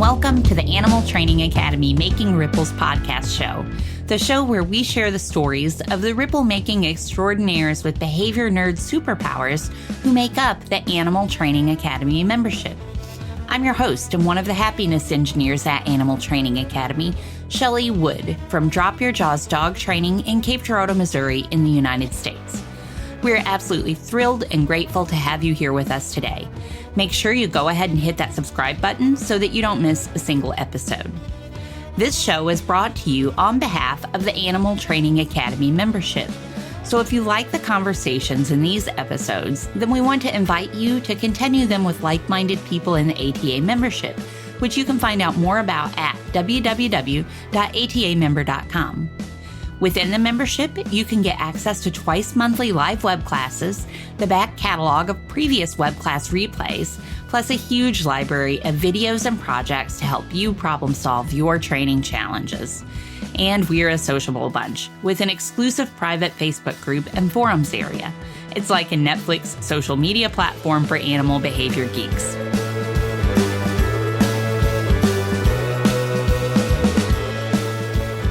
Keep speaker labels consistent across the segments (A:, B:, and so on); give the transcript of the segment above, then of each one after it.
A: welcome to the Animal Training Academy Making Ripples podcast show, the show where we share the stories of the ripple-making extraordinaires with behavior nerd superpowers who make up the Animal Training Academy membership. I'm your host and one of the happiness engineers at Animal Training Academy, Shelley Wood from Drop Your Jaws Dog Training in Cape Girardeau, Missouri in the United States. We're absolutely thrilled and grateful to have you here with us today. Make sure you go ahead and hit that subscribe button so that you don't miss a single episode. This show is brought to you on behalf of the Animal Training Academy membership. So if you like the conversations in these episodes, then we want to invite you to continue them with like-minded people in the ATA membership, which you can find out more about at www.atamember.com. Within the membership, you can get access to twice monthly live web classes, the back catalog of previous web class replays, plus a huge library of videos and projects to help you problem solve your training challenges. And we're a sociable bunch with an exclusive private Facebook group and forums area. It's like a Netflix social media platform for animal behavior geeks.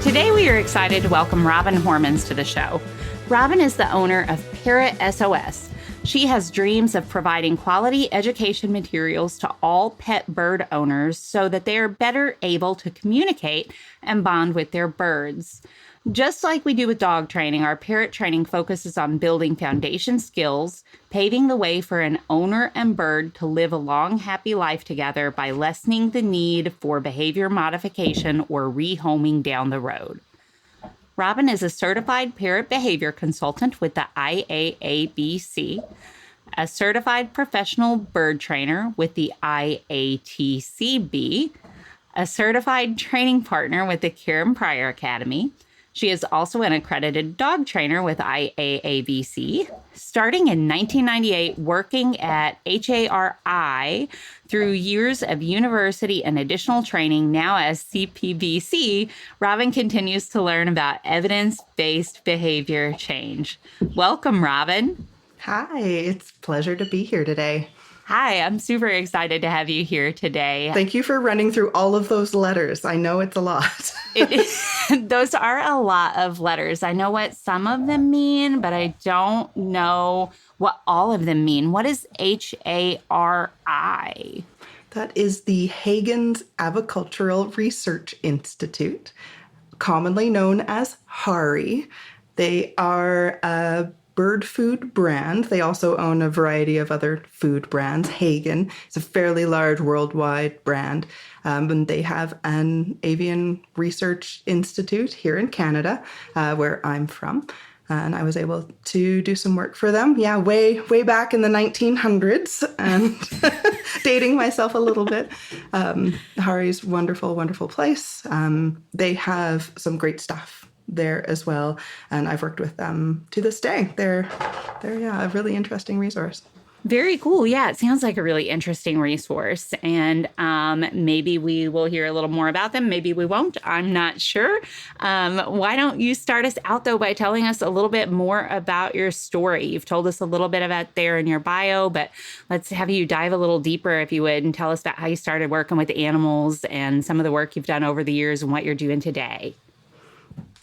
A: Today we are excited to welcome Robin Horemans to the show. Robin is the owner of Parrot SOS. She has dreams of providing quality education materials to all pet bird owners so that they are better able to communicate and bond with their birds. Just like we do with dog training, our parrot training focuses on building foundation skills, paving the way for an owner and bird to live a long, happy life together by lessening the need for behavior modification or rehoming down the road. Robin is a Certified Parrot Behavior Consultant with the IAABC, a Certified Professional Bird Trainer with the IATCB, a Certified Training Partner with the Karen Pryor Academy. She is also an Accredited Dog Trainer with IAABC, starting in 1998, working at HARI through years of university and additional training. Now as CPBC, Robin continues to learn about evidence-based behavior change. Welcome, Robin.
B: Hi, it's a pleasure to be here today.
A: Hi, I'm super excited to have you here today.
B: Thank you for running through all of those letters. I know it's a lot.
A: Those are a lot of letters. I know what some of them mean, but I don't know what all of them mean. What is HARI?
B: That is the Hagen's Avicultural Research Institute, commonly known as HARI. They are a bird food brand. They also own a variety of other food brands. Hagen is a fairly large worldwide brand. And they have an avian research institute here in Canada, where I'm from. And I was able to do some work for them. Yeah, way back in the 1900s, and dating myself a little bit. Hari's wonderful, wonderful place. They have some great stuff there as well, and I've worked with them to this day. They're a really interesting resource.
A: Very cool. Yeah, it sounds like a really interesting resource, and maybe we will hear a little more about them. Maybe we won't. I'm not sure. Why don't you start us out, though, by telling us a little bit more about your story? You've told us a little bit about there in your bio, but let's have you dive a little deeper, if you would, and tell us about how you started working with animals and some of the work you've done over the years and what you're doing today.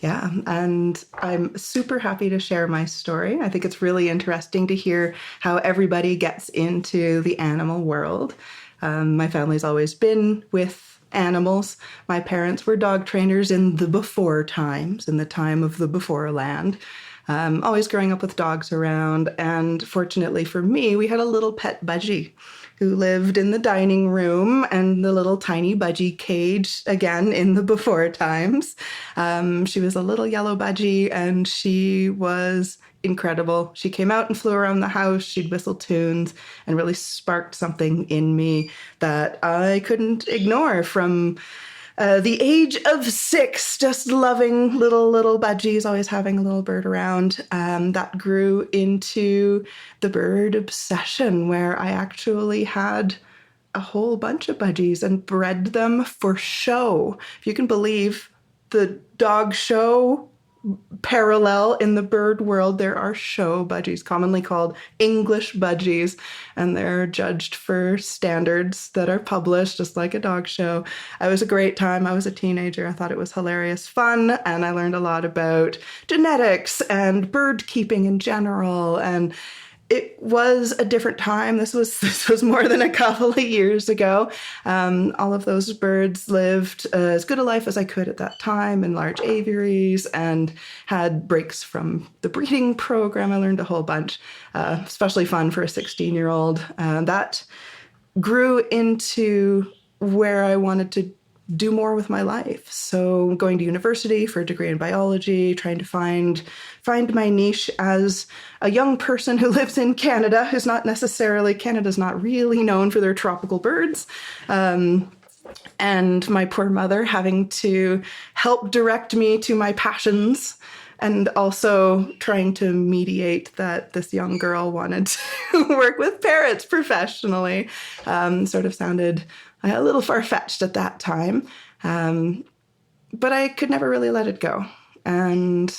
B: Yeah, and I'm super happy to share my story. I think it's really interesting to hear how everybody gets into the animal world. My family's always been with animals. My parents were dog trainers in the before times, in the time of the before land. Always growing up with dogs around. And fortunately for me, we had a little pet budgie who lived in the dining room and the little tiny budgie cage, again, in the before times. She was a little yellow budgie, and she was incredible. She came out and flew around the house. She'd whistle tunes and really sparked something in me that I couldn't ignore from the age of 6, just loving little budgies, always having a little bird around. That grew into the bird obsession, where I actually had a whole bunch of budgies and bred them for show. If you can believe, the dog show parallel in the bird world. There are show budgies, commonly called English budgies, and they're judged for standards that are published, just like a dog show. It was a great time. I was a teenager. I thought it was hilarious fun, and I learned a lot about genetics and bird keeping in general, and it was a different time. This was more than a couple of years ago. All of those birds lived as good a life as I could at that time in large aviaries and had breaks from the breeding program. I learned a whole bunch, especially fun for a 16-year-old. That grew into where I wanted to do more with my life. So going to university for a degree in biology, trying to find my niche as a young person who lives in Canada, Canada's not really known for their tropical birds. And my poor mother having to help direct me to my passions, and also trying to mediate that this young girl wanted to work with parrots professionally. Sort of sounded a little far-fetched at that time, but I could never really let it go. And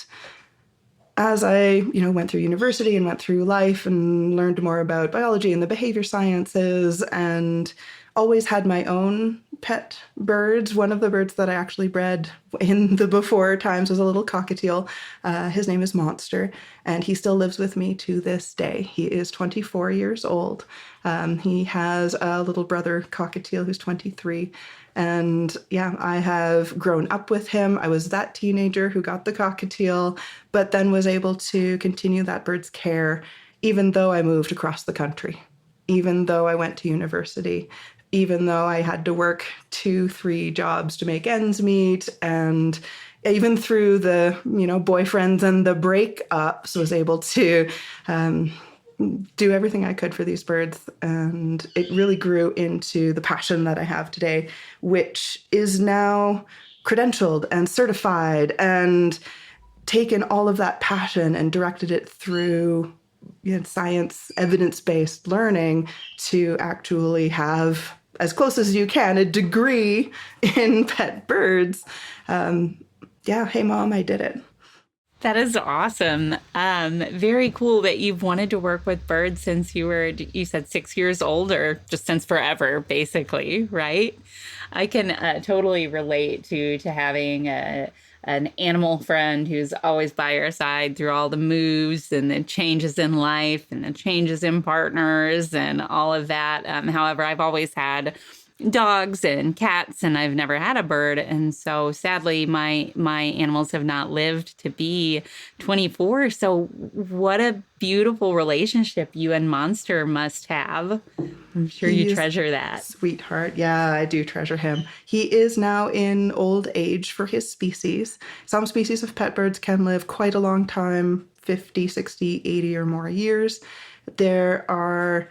B: as I, went through university and went through life and learned more about biology and the behavior sciences, and always had my own pet birds. One of the birds that I actually bred in the before times was a little cockatiel. His name is Monster, and he still lives with me to this day. He is 24 years old. He has a little brother cockatiel who's 23. And yeah, I have grown up with him. I was that teenager who got the cockatiel, but then was able to continue that bird's care, even though I moved across the country, even though I went to university, even though I had to work 2-3 jobs to make ends meet, and even through the, boyfriends and the breakups, was able to do everything I could for these birds. And it really grew into the passion that I have today, which is now credentialed and certified, and taken all of that passion and directed it through science, evidence-based learning to actually have, as close as you can, a degree in pet birds. Hey, Mom, I did it.
A: That is awesome. Very cool that you've wanted to work with birds since you said 6 years old, or just since forever, basically, right? I can totally relate to having an animal friend who's always by your side through all the moves and the changes in life and the changes in partners and all of that. However, I've always had dogs and cats, and I've never had a bird. And so sadly, my animals have not lived to be 24. So what a beautiful relationship you and Monster must have. I'm sure you treasure that.
B: Sweetheart. Yeah, I do treasure him. He is now in old age for his species. Some species of pet birds can live quite a long time, 50, 60, 80 or more years. There are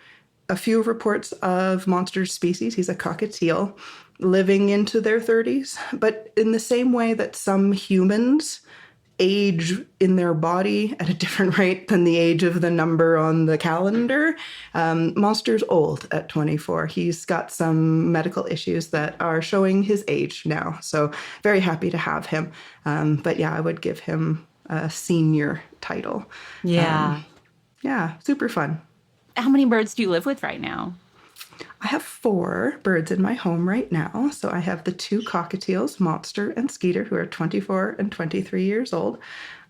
B: a few reports of Monster's species, he's a cockatiel, living into their 30s. But in the same way that some humans age in their body at a different rate than the age of the number on the calendar, Monster's old at 24. He's got some medical issues that are showing his age now. So very happy to have him. But yeah, I would give him a senior title.
A: Yeah.
B: Super fun.
A: How many birds do you live with right now?
B: I have 4 birds in my home right now. So I have the 2 cockatiels, Monster and Skeeter, who are 24 and 23 years old.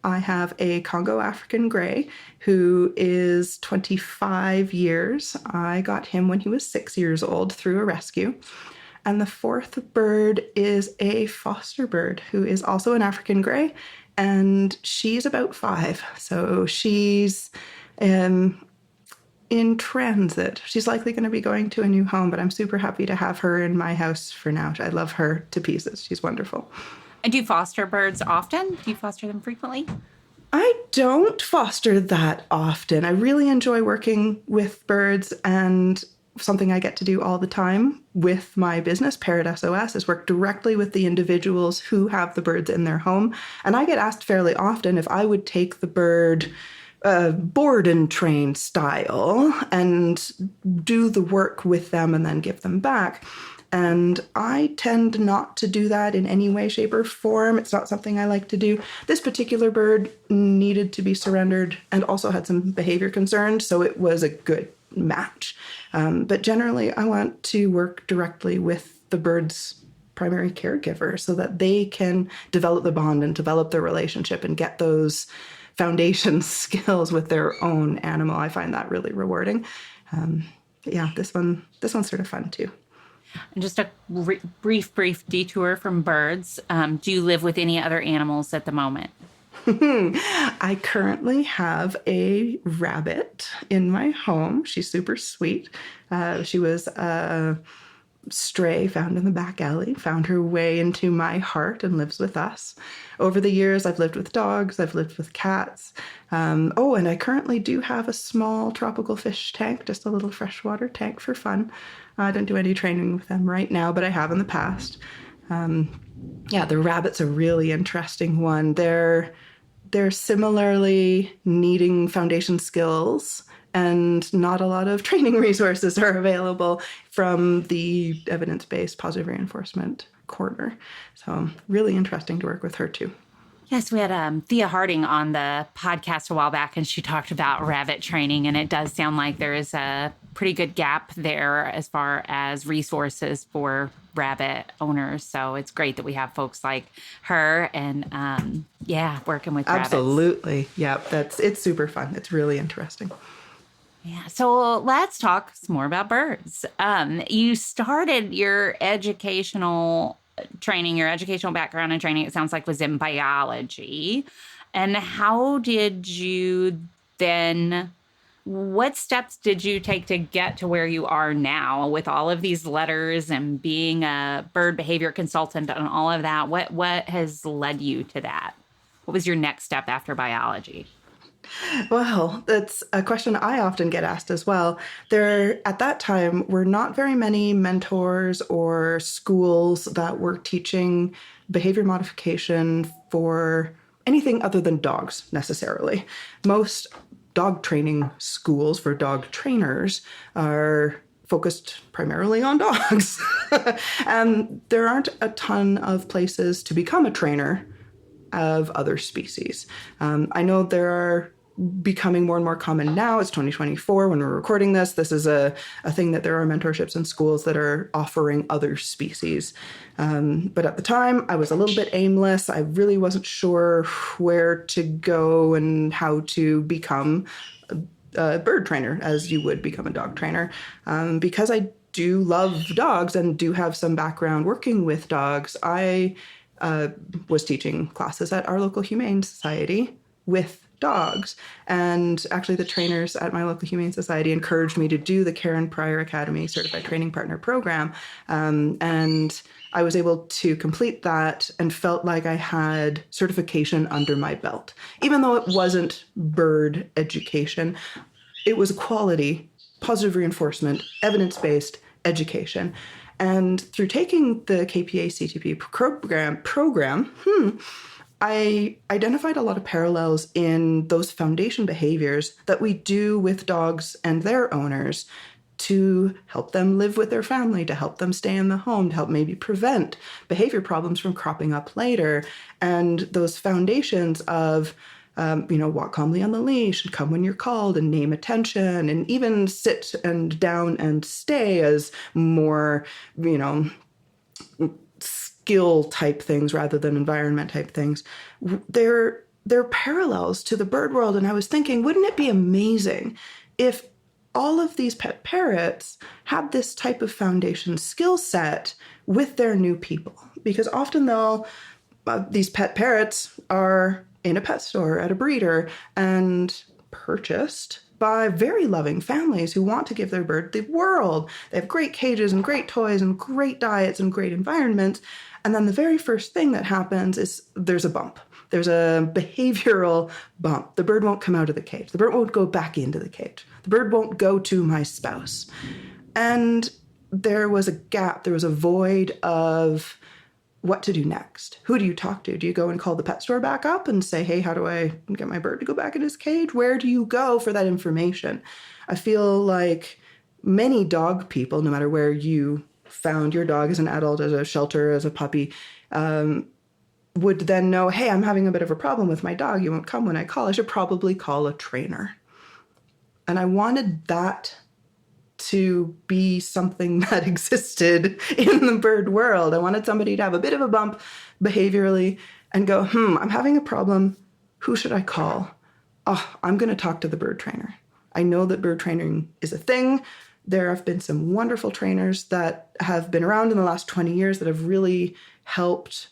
B: I have a Congo African Grey, who is 25 years. I got him when he was 6 years old through a rescue. And the 4th bird is a foster bird, who is also an African Grey, and she's about 5. So she's in transit. She's likely going to be going to a new home, but I'm super happy to have her in my house for now. I love her to pieces. She's wonderful.
A: And do you foster birds often? Do you foster them frequently?
B: I don't foster that often. I really enjoy working with birds, and something I get to do all the time with my business, Parrot SOS, is work directly with the individuals who have the birds in their home. And I get asked fairly often if I would take the bird board and train style and do the work with them and then give them back. And I tend not to do that in any way, shape, or form. It's not something I like to do. This particular bird needed to be surrendered and also had some behavior concerns, so it was a good match. But generally, I want to work directly with the bird's primary caregiver so that they can develop the bond and develop the relationship and get those foundation skills with their own animal. I find that really rewarding. Yeah, this one's sort of fun too.
A: And just a brief detour from birds. Do you live with any other animals at the moment?
B: I currently have a rabbit in my home. She's super sweet. She was a stray found in the back alley, found her way into my heart and lives with us. Over the years, I've lived with dogs, I've lived with cats. And I currently do have a small tropical fish tank, just a little freshwater tank for fun. I don't do any training with them right now, but I have in the past. The rabbit's a really interesting one. They're similarly needing foundation skills, and not a lot of training resources are available from the evidence-based positive reinforcement corner. So really interesting to work with her too.
A: Yes, we had Thea Harding on the podcast a while back, and she talked about rabbit training, and it does sound like there is a pretty good gap there as far as resources for rabbit owners. So it's great that we have folks like her and, working with rabbits.
B: Absolutely. Yeah, it's super fun. It's really interesting.
A: Yeah. So let's talk some more about birds. You started your educational background and training, it sounds like, was in biology. And how did you then, what steps did you take to get to where you are now with all of these letters and being a bird behavior consultant and all of that? What has led you to that? What was your next step after biology?
B: Well, that's a question I often get asked as well. There, at that time, were not very many mentors or schools that were teaching behavior modification for anything other than dogs, necessarily. Most dog training schools for dog trainers are focused primarily on dogs. And there aren't a ton of places to become a trainer of other species. I know there are becoming more and more common now. It's 2024 when we're recording this. This is a thing that there are mentorships in schools that are offering other species. But at the time, I was a little bit aimless. I really wasn't sure where to go and how to become a bird trainer as you would become a dog trainer. Because I do love dogs and do have some background working with dogs, I was teaching classes at our local humane society with dogs. And actually the trainers at my local humane society encouraged me to do the Karen Pryor Academy Certified Training Partner program. And I was able to complete that and felt like I had certification under my belt. Even though it wasn't bird education, it was quality, positive reinforcement, evidence-based education. And through taking the KPA CTP program, I identified a lot of parallels in those foundation behaviors that we do with dogs and their owners to help them live with their family, to help them stay in the home, to help maybe prevent behavior problems from cropping up later. And those foundations of walk calmly on the leash and come when you're called and name attention and even sit and down and stay as more, skill type things rather than environment type things. They're parallels to the bird world. And I was thinking, wouldn't it be amazing if all of these pet parrots had this type of foundation skill set with their new people? Because often these pet parrots are in a pet store at a breeder and purchased by very loving families who want to give their bird the world. They have great cages and great toys and great diets and great environments. And then the very first thing that happens is there's a bump. There's a behavioral bump. The bird won't come out of the cage. The bird won't go back into the cage. The bird won't go to my spouse. And there was a gap. There was a void of what to do next. Who do you talk to? Do you go and call the pet store back up and say, hey, how do I get my bird to go back in his cage? Where do you go for that information? I feel like many dog people, no matter where you found your dog as an adult, as a shelter, as a puppy, would then know, hey, I'm having a bit of a problem with my dog. You won't come when I call. I should probably call a trainer. And I wanted that to be something that existed in the bird world. I wanted somebody to have a bit of a bump behaviorally and go, I'm having a problem. Who should I call? Oh, I'm going to talk to the bird trainer. I know that bird training is a thing. There have been some wonderful trainers that have been around in the last 20 years that have really helped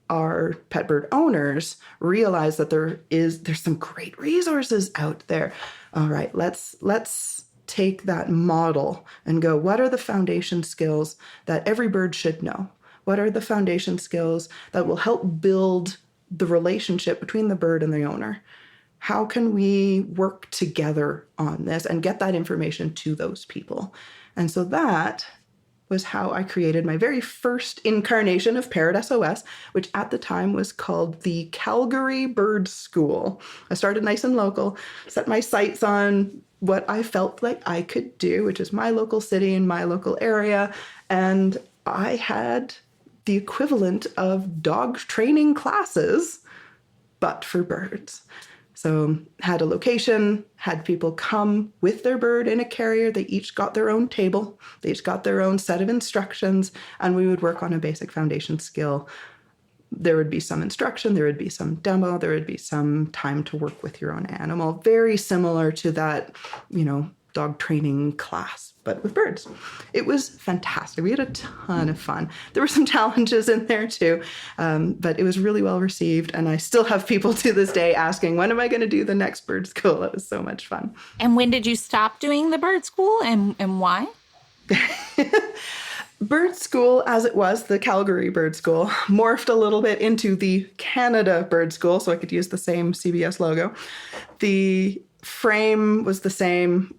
B: our pet bird owners realize that there's some great resources out there. All right, let's take that model and go, what are the foundation skills that every bird should know? What are the foundation skills that will help build the relationship between the bird and the owner? How can we work together on this and get that information to those people? And so that was how I created my very first incarnation of Parrot SOS, which at the time was called the Calgary Bird School. I started nice and local, set my sights on what I felt like I could do, which is my local city and my local area. And I had the equivalent of dog training classes, but for birds. So had a location, had people come with their bird in a carrier. They each got their own table. They each got their own set of instructions, and we would work on a basic foundation skill. There would be some instruction, there would be some demo, there would be some time to work with your own animal. Very similar to that, dog training class, but with birds. It was fantastic. We had a ton of fun. There were some challenges in there too, but it was really well received. And I still have people to this day asking, when am I going to do the next bird school? It was so much fun.
A: And when did you stop doing the bird school and why?
B: Bird school, as it was, the Calgary Bird School, morphed a little bit into the Canada Bird School, so I could use the same CBS logo. The frame was the same,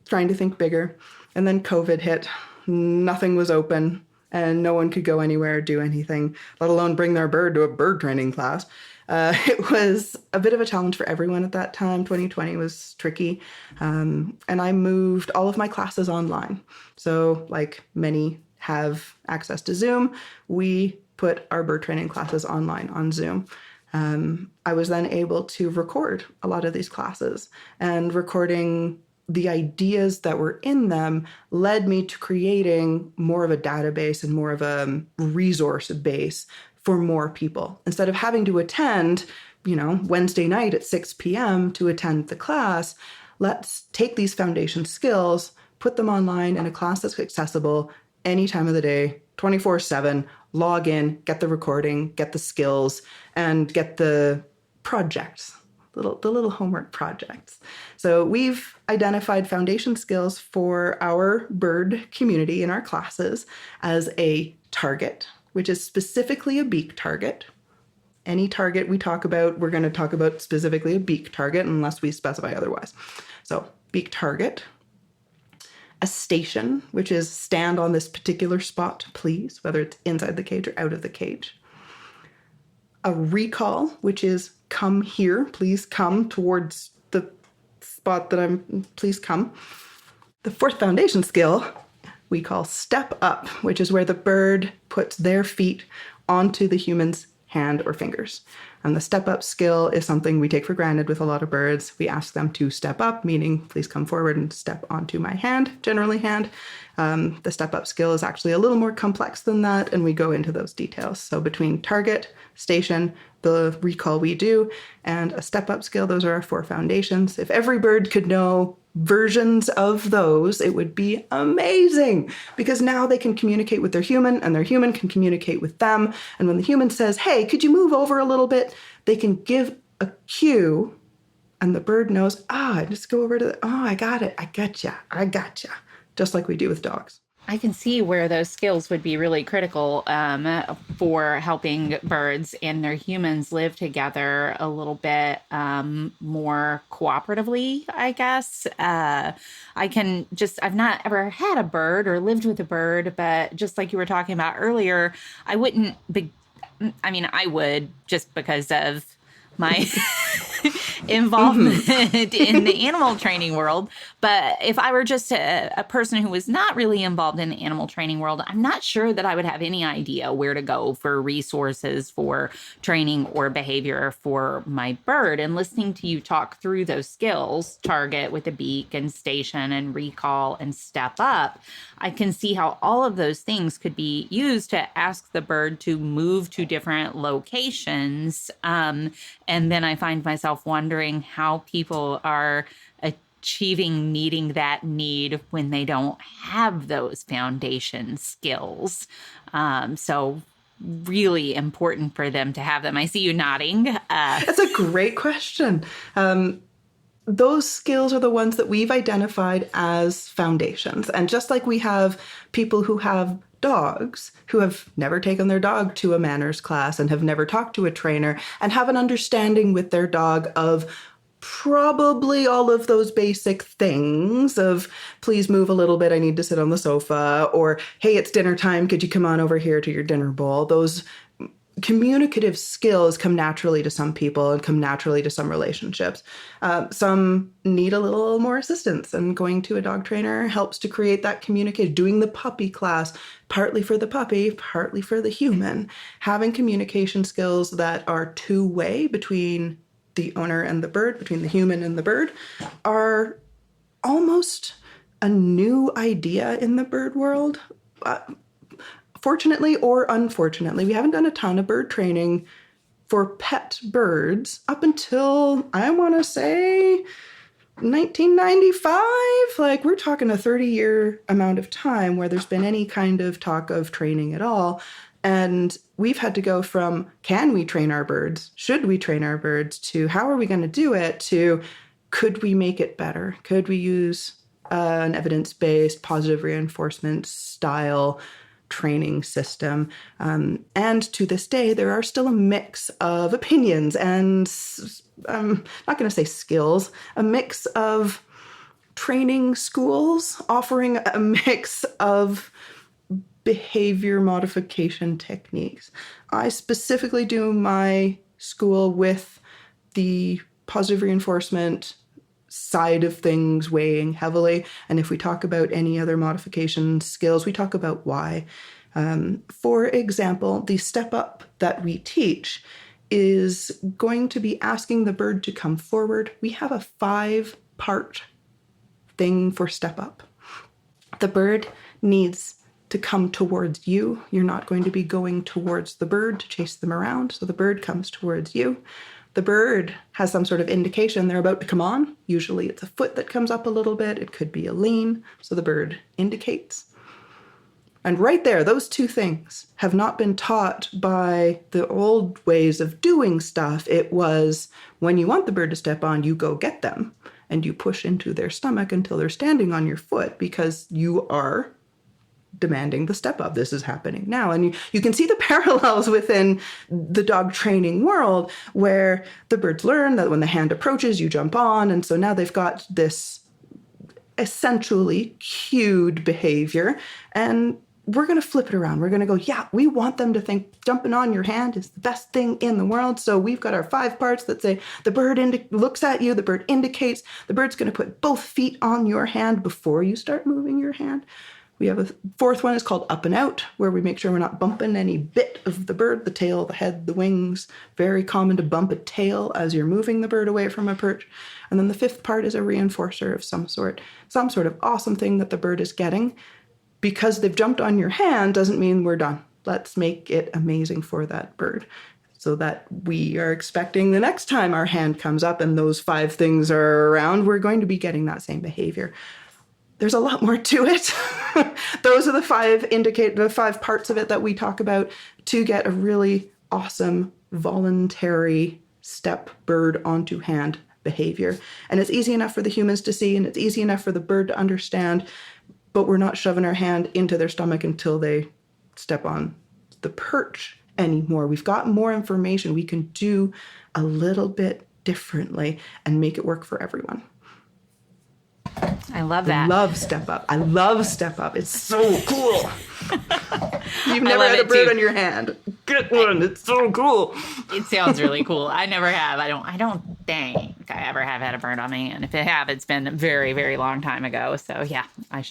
B: trying to think bigger. And then COVID hit. Nothing was open and no one could go anywhere or do anything, let alone bring their bird to a bird training class. It was a bit of a challenge for everyone at that time. 2020 was tricky. And I moved all of my classes online. So like many have access to Zoom, we put our bird training classes online on Zoom. I was then able to record a lot of these classes, and recording the ideas that were in them led me to creating more of a database and more of a resource base for more people. Instead of having to attend, Wednesday night at 6 p.m. to attend the class, let's take these foundation skills, put them online in a class that's accessible any time of the day, 24/7, log in, get the recording, get the skills, and get the projects. The little homework projects. So we've identified foundation skills for our bird community in our classes as a target, which is specifically a beak target. Any target we talk about, we're going to talk about specifically a beak target unless we specify otherwise. So beak target. A station, which is stand on this particular spot, please, whether it's inside the cage or out of the cage. A recall, which is come here, please come towards the spot that please come. The fourth foundation skill we call step up, which is where the bird puts their feet onto the human's hand or fingers. And the step up skill is something we take for granted with a lot of birds. We ask them to step up, meaning please come forward and step onto my hand, generally hand. The step up skill is actually a little more complex than that, and we go into those details. So between target, station, the recall we do, and a step up skill, those are our four foundations. If every bird could know versions of those, it would be amazing, because now they can communicate with their human and their human can communicate with them. And when the human says, hey, could you move over a little bit? They can give a cue and the bird knows, just go over to I got it. I gotcha. Just like we do with dogs.
A: I can see where those skills would be really critical for helping birds and their humans live together a little bit more cooperatively, I guess. I've not ever had a bird or lived with a bird, but just like you were talking about earlier, I would just because of my involvement in the animal training world. But if I were just a person who was not really involved in the animal training world, I'm not sure that I would have any idea where to go for resources for training or behavior for my bird. And listening to you talk through those skills, target with the beak and station and recall and step up, I can see how all of those things could be used to ask the bird to move to different locations. And then I find myself wondering how people are achieving meeting that need when they don't have those foundation skills. So really important for them to have them. I see you nodding.
B: That's a great question. Those skills are the ones that we've identified as foundations. And just like we have people who have dogs who have never taken their dog to a manners class and have never talked to a trainer and have an understanding with their dog of probably all of those basic things of, please move a little bit, I need to sit on the sofa, or hey, it's dinner time, could you come on over here to your dinner bowl? Those communicative skills come naturally to some people and come naturally to some relationships. Some need a little more assistance, and going to a dog trainer helps to create that communication. Doing the puppy class, partly for the puppy, partly for the human. Having communication skills that are two-way between the owner and the bird, between the human and the bird, are almost a new idea in the bird world. Fortunately or unfortunately, we haven't done a ton of bird training for pet birds up until, I want to say, 1995. Like, we're talking a 30-year amount of time where there's been any kind of talk of training at all. And we've had to go from, can we train our birds? Should we train our birds? To how are we going to do it? To could we make it better? Could we use an evidence-based positive reinforcement style training system? And to this day, there are still a mix of opinions and, I'm not going to say skills, a mix of training schools offering a mix of behavior modification techniques. I specifically do my school with the positive reinforcement side of things weighing heavily. And if we talk about any other modification skills, we talk about why. For example, the step up that we teach is going to be asking the bird to come forward. We have a 5-part thing for step up. The bird needs to come towards you. You're not going to be going towards the bird to chase them around. So the bird comes towards you. The bird has some sort of indication they're about to come on. Usually it's a foot that comes up a little bit. It could be a lean. So the bird indicates. And right there, those two things have not been taught by the old ways of doing stuff. It was, when you want the bird to step on, you go get them and you push into their stomach until they're standing on your foot, because you are demanding the step up. This is happening now. And you can see the parallels within the dog training world, where the birds learn that when the hand approaches, you jump on. And so now they've got this essentially cued behavior, and we're going to flip it around. We're going to go, yeah, we want them to think jumping on your hand is the best thing in the world. So we've got our 5 parts that say the bird looks at you, the bird indicates, the bird's going to put both feet on your hand before you start moving your hand. We have a 4th one is called up and out, where we make sure we're not bumping any bit of the bird, the tail, the head, the wings. Very common to bump a tail as you're moving the bird away from a perch. And then the 5th part is a reinforcer of some sort of awesome thing that the bird is getting. Because they've jumped on your hand doesn't mean we're done. Let's make it amazing for that bird, so that we are expecting the next time our hand comes up and those 5 things are around, we're going to be getting that same behavior. There's a lot more to it. Those are the 5 parts of it that we talk about to get a really awesome voluntary step bird onto hand behavior. And it's easy enough for the humans to see, and it's easy enough for the bird to understand, but we're not shoving our hand into their stomach until they step on the perch anymore. We've got more information. We can do a little bit differently and make it work for everyone.
A: I love that.
B: I love step up. It's so cool. You've never had a bird on your hand. Get one. It's so cool.
A: It sounds really cool. I never have. I don't think I ever have had a bird on me. And if I have, it's been a very, very long time ago. So yeah, I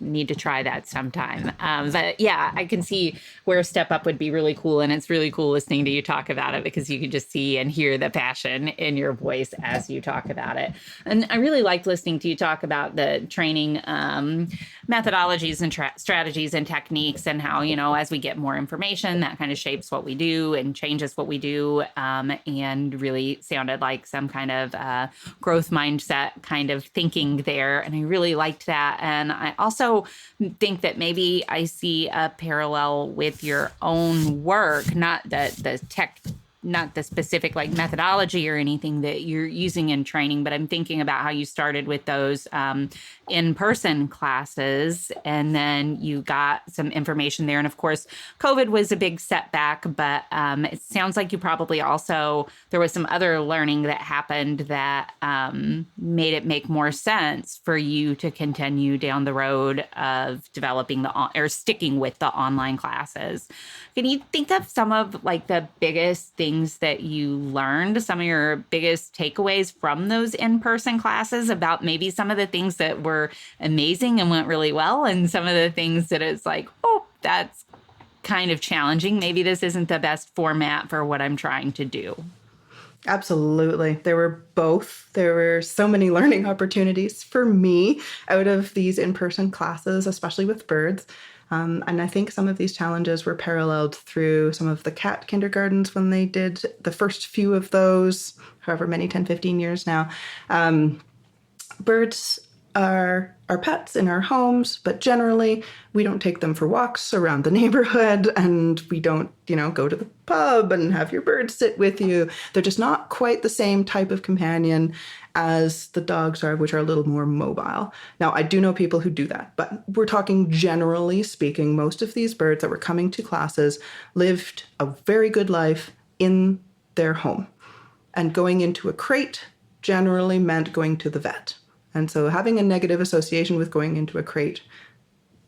A: need to try that sometime. But yeah, I can see where Step Up would be really cool. And it's really cool listening to you talk about it because you can just see and hear the passion in your voice as you talk about it. And I really liked listening to you talk about the training methodologies and strategies and techniques and how, as we get more information, that kind of shapes what we do and changes what we do, and really sounded like some kind of growth mindset kind of thinking there. And I really liked that. And I also think that maybe I see a parallel with your own work, not the specific like methodology or anything that you're using in training, but I'm thinking about how you started with those in-person classes and then you got some information there. And of course, COVID was a big setback, but it sounds like you probably also, there was some other learning that happened that made it make more sense for you to continue down the road of developing or sticking with the online classes. Can you think of some of like the biggest things that you learned, some of your biggest takeaways from those in-person classes about maybe some of the things that were amazing and went really well and some of the things that it's like, oh, that's kind of challenging. Maybe this isn't the best format for what I'm trying to do.
B: Absolutely. There were both. There were so many learning opportunities for me out of these in-person classes, especially with birds. And I think some of these challenges were paralleled through some of the cat kindergartens when they did the first few of those, however many, 10, 15 years now. Birds are our pets in our homes, but generally we don't take them for walks around the neighborhood and we don't, go to the pub and have your bird sit with you. They're just not quite the same type of companion as the dogs are, which are a little more mobile. Now, I do know people who do that, but we're talking generally speaking, most of these birds that were coming to classes lived a very good life in their home. And going into a crate generally meant going to the vet. And so having a negative association with going into a crate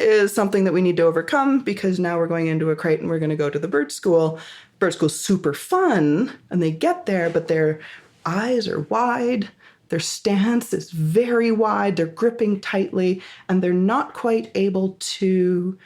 B: is something that we need to overcome because now we're going into a crate and we're going to go to the bird school. Bird school's super fun and they get there, but their eyes are wide. Their stance is very wide. They're gripping tightly and they're not quite able to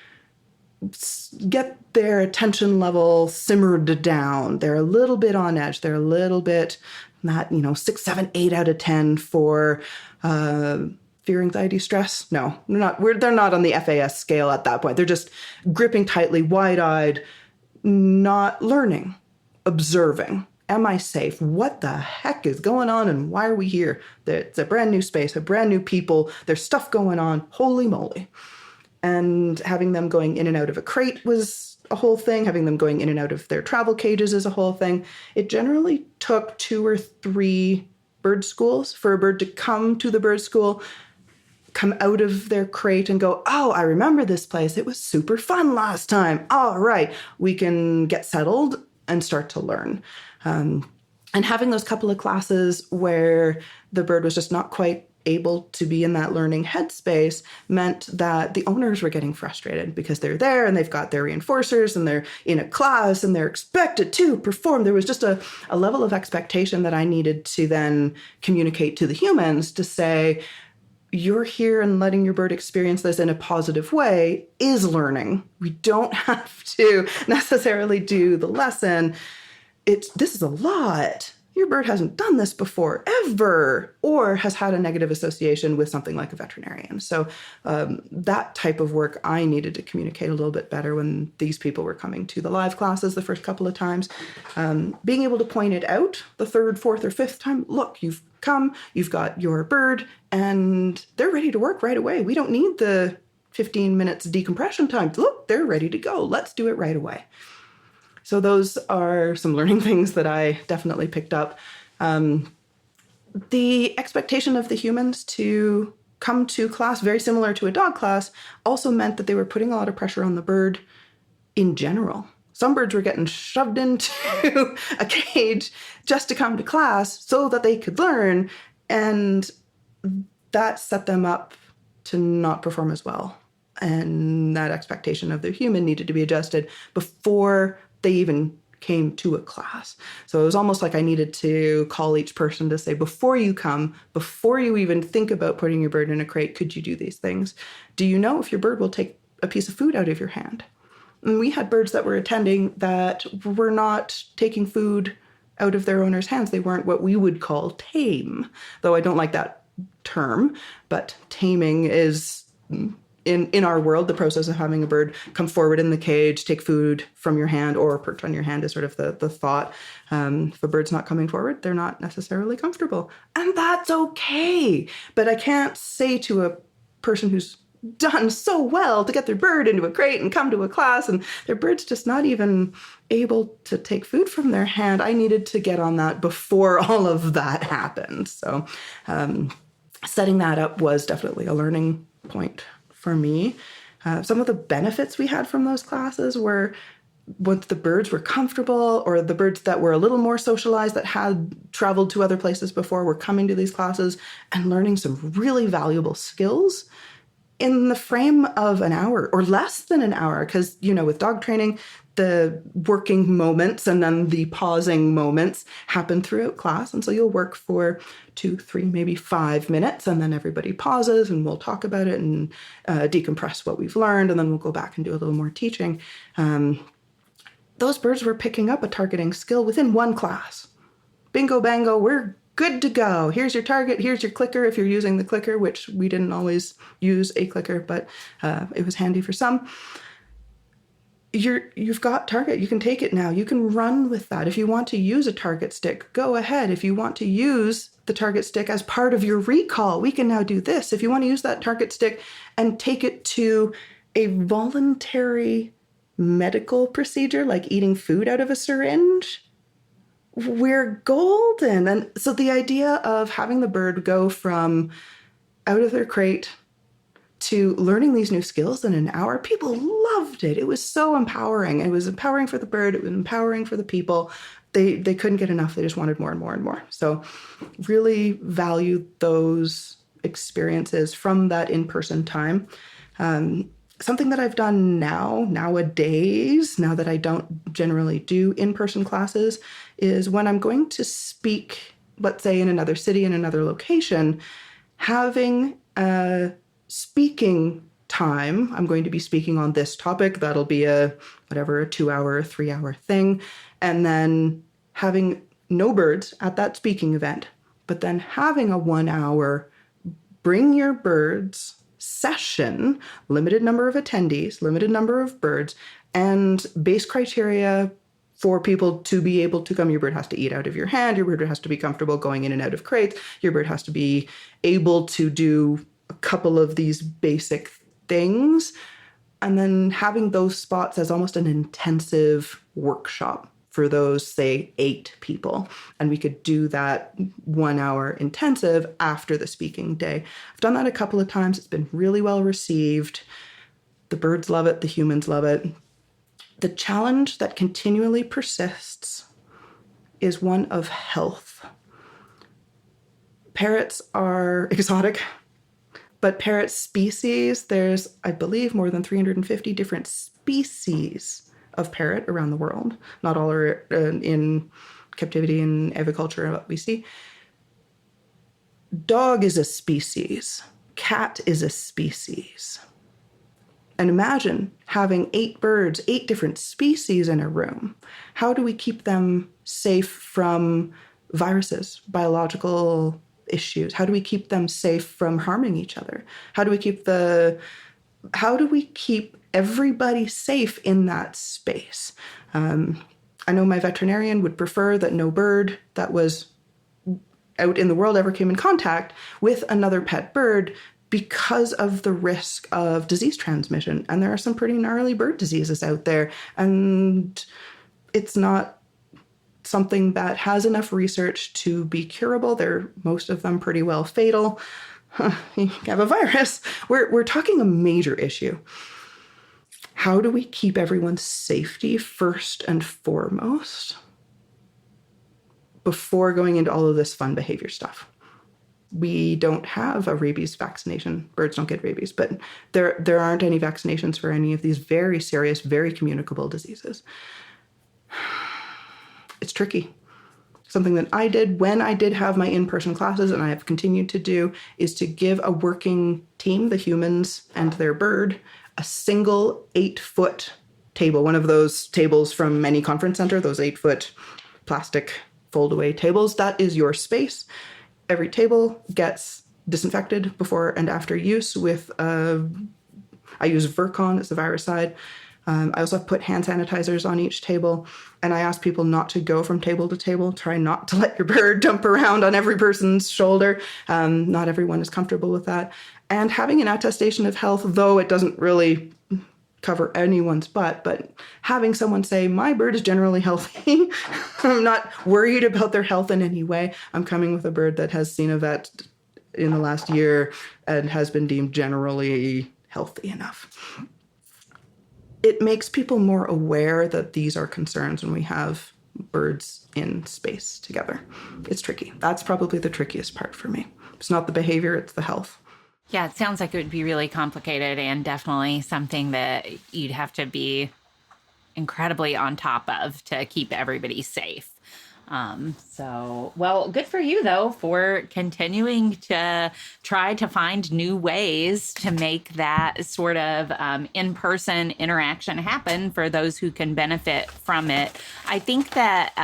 B: get their attention level simmered down. They're a little bit on edge. They're a little bit not, 6, 7, 8 out of 10 for fear, anxiety, stress. No, they're not on the FAS scale at that point. They're just gripping tightly, wide-eyed, not learning, observing. Am I safe? What the heck is going on and why are we here? It's a brand new space, a brand new people. There's stuff going on. Holy moly. And having them going in and out of a crate was a whole thing. Having them going in and out of their travel cages is a whole thing. It generally took 2 or 3 bird schools for a bird to come to the bird school, come out of their crate and go, oh, I remember this place. It was super fun last time. All right, we can get settled and start to learn. And having those couple of classes where the bird was just not quite able to be in that learning headspace meant that the owners were getting frustrated because they're there and they've got their reinforcers and they're in a class and they're expected to perform. There was just a level of expectation that I needed to then communicate to the humans to say, you're here and letting your bird experience this in a positive way is learning. We don't have to necessarily do the lesson. This is a lot. Your bird hasn't done this before, ever, or has had a negative association with something like a veterinarian. So that type of work I needed to communicate a little bit better when these people were coming to the live classes the first couple of times. Being able to point it out the 3rd, 4th, or 5th time, look, you've come, you've got your bird, and they're ready to work right away. We don't need the 15 minutes decompression time. Look, they're ready to go. Let's do it right away. So those are some learning things that I definitely picked up. The expectation of the humans to come to class, very similar to a dog class, also meant that they were putting a lot of pressure on the bird in general. Some birds were getting shoved into a cage just to come to class so that they could learn, and that set them up to not perform as well. And that expectation of the human needed to be adjusted before they even came to a class. So it was almost like I needed to call each person to say, before you come, before you even think about putting your bird in a crate, could you do these things? Do you know if your bird will take a piece of food out of your hand? And we had birds that were attending that were not taking food out of their owner's hands. They weren't what we would call tame, though I don't like that term, but taming is, in our world, the process of having a bird come forward in the cage, take food from your hand or perch on your hand is sort of the thought. If a bird's not coming forward, they're not necessarily comfortable. And that's okay. But I can't say to a person who's done so well to get their bird into a crate and come to a class and their bird's just not even able to take food from their hand. I needed to get on that before all of that happened. So setting that up was definitely a learning point for me. Some of the benefits we had from those classes were once the birds were comfortable, or the birds that were a little more socialized that had traveled to other places before were coming to these classes and learning some really valuable skills in the frame of an hour or less than an hour. Because, with dog training, the working moments and then the pausing moments happen throughout class. And so you'll work for 2, 3, maybe 5 minutes, and then everybody pauses and we'll talk about it and decompress what we've learned. And then we'll go back and do a little more teaching. Those birds were picking up a targeting skill within one class. Bingo, bango, we're good to go. Here's your target. Here's your clicker if you're using the clicker, which we didn't always use a clicker, but it was handy for some. You've got target. You can take it now. You can run with that. If you want to use a target stick, go ahead. If you want to use the target stick as part of your recall, we can now do this. If you want to use that target stick and take it to a voluntary medical procedure, like eating food out of a syringe, we're golden. And so the idea of having the bird go from out of their crate to learning these new skills in an hour, people loved it. It was so empowering. It was empowering for the bird. It was empowering for the people. They couldn't get enough. They just wanted more and more and more. So really valued those experiences from that in-person time. Something that I've done nowadays, now that I don't generally do in-person classes, is when I'm going to speak, let's say in another city, in another location, having a speaking time. I'm going to be speaking on this topic. That'll be a 2-hour, 3-hour thing. And then having no birds at that speaking event, but then having a 1-hour bring your birds session, limited number of attendees, limited number of birds, and base criteria for people to be able to come. Your bird has to eat out of your hand. Your bird has to be comfortable going in and out of crates. Your bird has to be able to do a couple of these basic things. And then having those spots as almost an intensive workshop for those, say, 8 people. And we could do that 1-hour intensive after the speaking day. I've done that a couple of times. It's been really well received. The birds love it. The humans love it. The challenge that continually persists is one of health. Parrots are exotic, but parrot species, there's, I believe, more than 350 different species of parrot around the world. Not all are in captivity in aviculture, what we see. Dog is a species. Cat is a species. And imagine having 8 birds, 8 different species in a room. How do we keep them safe from viruses, biological issues? How do we keep them safe from harming each other? How do we keep everybody safe in that space? I know my veterinarian would prefer that no bird that was out in the world ever came in contact with another pet bird because of the risk of disease transmission. And there are some pretty gnarly bird diseases out there. And it's not something that has enough research to be curable. They're, most of them, pretty well fatal. You have a virus. We're talking a major issue. How do we keep everyone's safety first and foremost before going into all of this fun behavior stuff? We don't have a rabies vaccination. Birds don't get rabies, but there aren't any vaccinations for any of these very serious, very communicable diseases. it's tricky. Something that I did when I did have my in-person classes, and I have continued to do, is to give a working team, the humans and their bird, a single 8-foot table, one of those tables from any conference center, those 8-foot plastic fold-away tables. That is your space. Every table gets disinfected before and after use with, I use Virkon as the viricide. I also put hand sanitizers on each table, and I ask people not to go from table to table. Try not to let your bird jump around on every person's shoulder. Not everyone is comfortable with that. And having an attestation of health, though it doesn't really cover anyone's butt, but having someone say, my bird is generally healthy. I'm not worried about their health in any way. I'm coming with a bird that has seen a vet in the last year and has been deemed generally healthy enough. It makes people more aware that these are concerns when we have birds in space together. It's tricky. That's probably the trickiest part for me. It's not the behavior, it's the health.
A: Yeah, it sounds like it would be really complicated and definitely something that you'd have to be incredibly on top of to keep everybody safe. Well, good for you, though, for continuing to try to find new ways to make that sort of in-person interaction happen for those who can benefit from it. I think that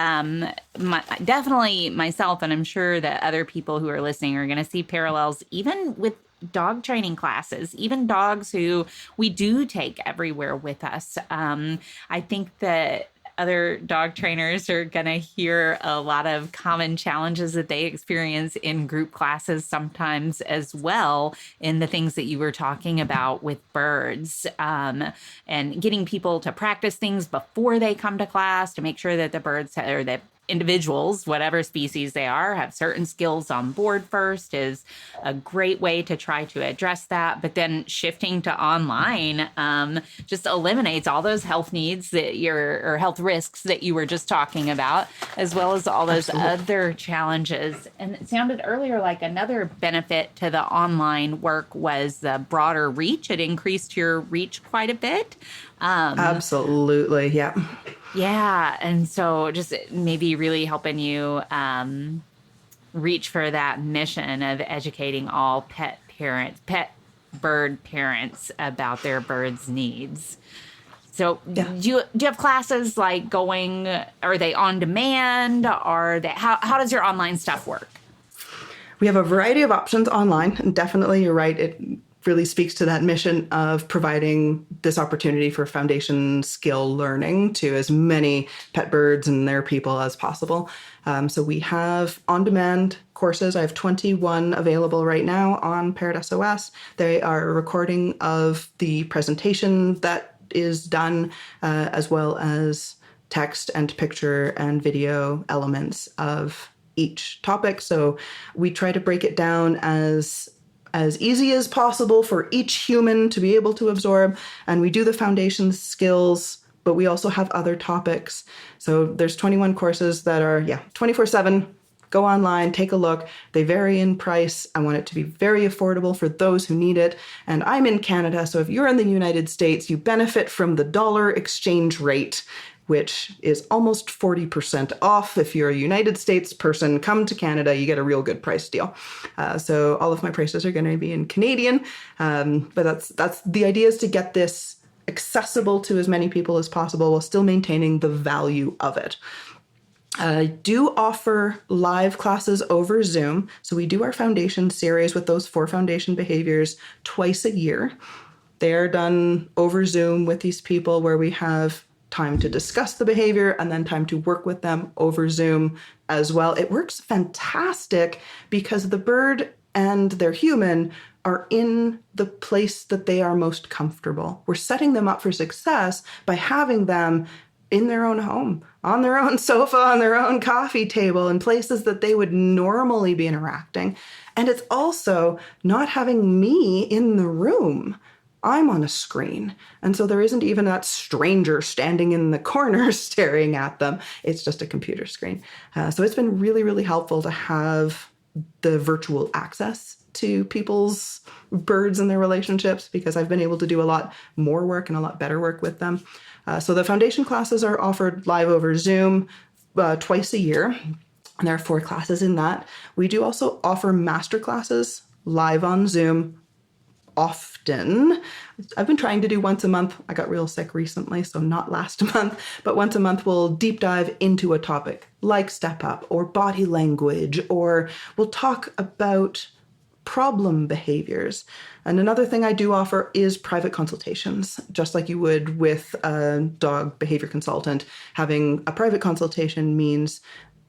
A: definitely myself, and I'm sure that other people who are listening are going to see parallels even with dog training classes, even dogs who we do take everywhere with us. I think that other dog trainers are going to hear a lot of common challenges that they experience in group classes sometimes as well, in the things that you were talking about with birds, and getting people to practice things before they come to class to make sure that the birds or that individuals, whatever species they are, have certain skills on board first is a great way to try to address that. But then shifting to online just eliminates all those health needs that or health risks that you were just talking about, as well as all those other challenges. And it sounded earlier like another benefit to the online work was the broader reach. It increased your reach quite a bit.
B: Absolutely. Yeah.
A: Yeah. And so just maybe really helping you reach for that mission of educating all pet bird parents about their birds' needs. So do you have classes like going, are they on demand? How does your online stuff work?
B: We have a variety of options online, and definitely you're right. It really speaks to that mission of providing this opportunity for foundation skill learning to as many pet birds and their people as possible. So we have on-demand courses. I have 21 available right now on Parrot SOS. They are a recording of the presentation that is done, as well as text and picture and video elements of each topic. So we try to break it down as easy as possible for each human to be able to absorb. And we do the foundation skills, but we also have other topics. So there's 21 courses that are 24/7. Go online, take a look. They vary in price. I want it to be very affordable for those who need it. And I'm in Canada, so if you're in the United States, you benefit from the dollar exchange rate, which is almost 40% off. If you're a United States person, come to Canada, you get a real good price deal. So all of my prices are going to be in Canadian, but that's the idea, is to get this accessible to as many people as possible while still maintaining the value of it. I do offer live classes over Zoom. So we do our foundation series with those 4 foundation behaviors twice a year. They are done over Zoom with these people, where we have time to discuss the behavior and then time to work with them over Zoom as well. It works fantastic because the bird and their human are in the place that they are most comfortable. We're setting them up for success by having them in their own home, on their own sofa, on their own coffee table, in places that they would normally be interacting. And it's also not having me in the room. I'm on a screen. And so there isn't even that stranger standing in the corner staring at them. It's just a computer screen. So it's been really, really helpful to have the virtual access to people's birds and their relationships, because I've been able to do a lot more work and a lot better work with them. So the foundation classes are offered live over Zoom. twice a year. And there are 4 classes in that. We do also offer master classes live on Zoom often. I've been trying to do once a month. I got real sick recently, so not last month, but once a month we'll deep dive into a topic like step up or body language, or we'll talk about problem behaviors. And another thing I do offer is private consultations, just like you would with a dog behavior consultant. Having a private consultation means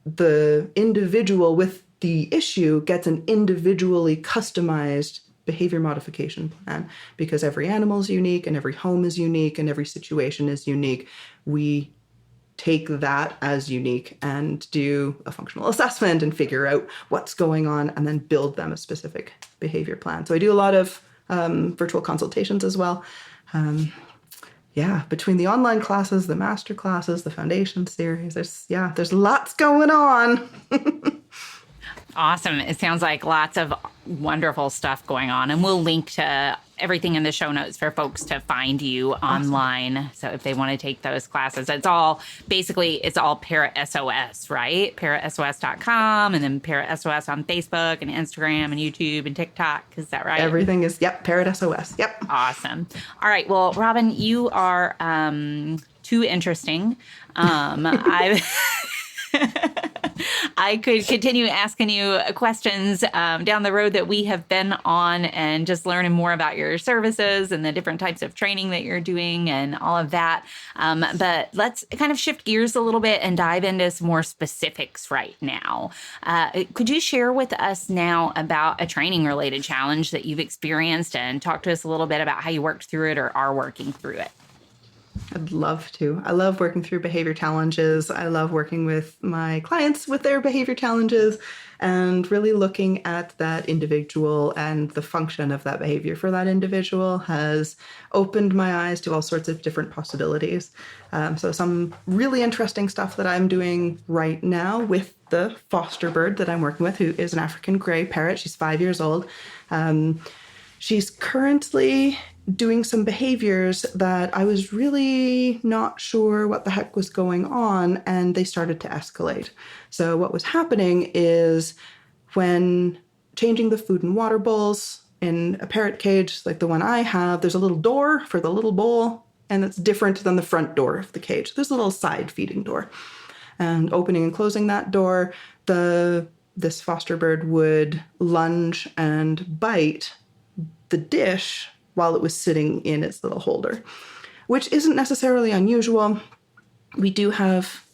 B: the individual with the issue gets an individually customized behavior modification plan, because every animal is unique and every home is unique and every situation is unique. We take that as unique and do a functional assessment and figure out what's going on and then build them a specific behavior plan. So I do a lot of virtual consultations as well. Between the online classes, the master classes, the foundation series, there's lots going on.
A: Awesome. It sounds like lots of wonderful stuff going on. And we'll link to everything in the show notes for folks to find you online. So if they want to take those classes, it's all Parrot SOS, right? ParrotSOS.com, and then Parrot SOS on Facebook and Instagram and YouTube and TikTok. Is that right?
B: Everything is, Parrot SOS. Yep.
A: Awesome. All right. Well, Robin, you are too interesting. I could continue asking you questions down the road that we have been on, and just learning more about your services and the different types of training that you're doing and all of that. But let's kind of shift gears a little bit and dive into some more specifics right now. Could you share with us now about a training related challenge that you've experienced, and talk to us a little bit about how you worked through it or are working through it?
B: I'd love to. I love working through behavior challenges. I love working with my clients with their behavior challenges and really looking at that individual, and the function of that behavior for that individual has opened my eyes to all sorts of different possibilities. So some really interesting stuff that I'm doing right now with the foster bird that I'm working with, who is an African gray parrot. She's 5 years old. She's currently doing some behaviors that I was really not sure what the heck was going on, and they started to escalate. So what was happening is, when changing the food and water bowls in a parrot cage like the one I have, there's a little door for the little bowl, and it's different than the front door of the cage. There's a little side feeding door. And opening and closing that door, this foster bird would lunge and bite the dish while it was sitting in its little holder, which isn't necessarily unusual. We do have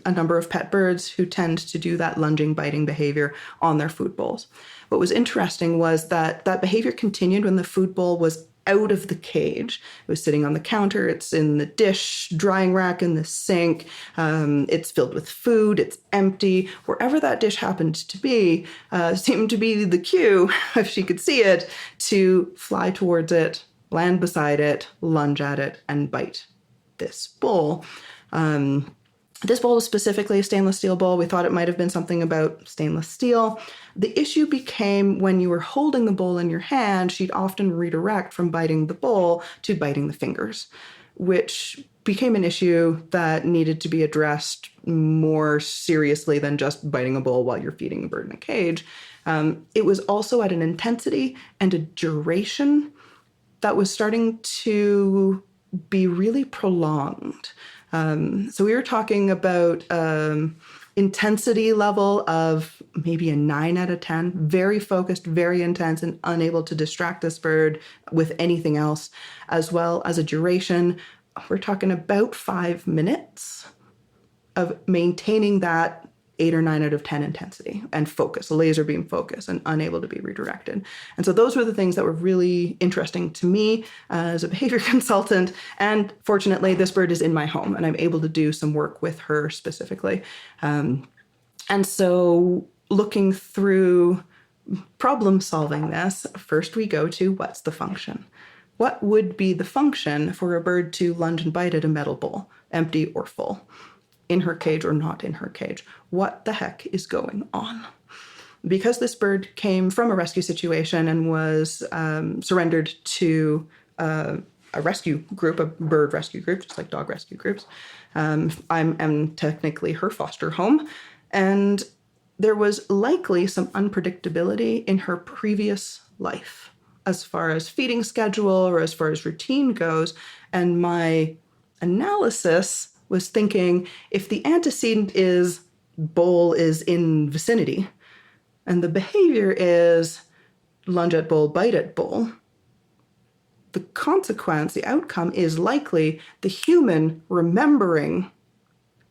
B: a number of pet birds who tend to do that lunging, biting behavior on their food bowls. What was interesting was that behavior continued when the food bowl was out of the cage. It was sitting on the counter, it's in the dish drying rack, in the sink, it's filled with food, it's empty. Wherever that dish happened to be seemed to be the cue, if she could see it, to fly towards it, land beside it, lunge at it, and bite this bowl. This bowl was specifically a stainless steel bowl. We thought it might have been something about stainless steel. The issue became, when you were holding the bowl in your hand, she'd often redirect from biting the bowl to biting the fingers, which became an issue that needed to be addressed more seriously than just biting a bowl while you're feeding a bird in a cage. It was also at an intensity and a duration that was starting to be really prolonged. So we were talking about intensity level of maybe a 9 out of 10, very focused, very intense, and unable to distract this bird with anything else, as well as a duration. We're talking about 5 minutes of maintaining that 8 or 9 out of 10 intensity and focus, laser beam focus, and unable to be redirected. And so those were the things that were really interesting to me as a behavior consultant. And fortunately, this bird is in my home and I'm able to do some work with her specifically. And so looking through problem solving this, first we go to, what's the function? What would be the function for a bird to lunge and bite at a metal bowl, empty or full? In her cage or not in her cage? What the heck is going on? Because this bird came from a rescue situation and was surrendered to a rescue group, a bird rescue group, just like dog rescue groups. I'm technically her foster home. And there was likely some unpredictability in her previous life as far as feeding schedule or as far as routine goes. And my analysis was thinking, if the antecedent is bowl is in vicinity and the behavior is lunge at bowl, bite at bowl, the consequence, the outcome is likely the human remembering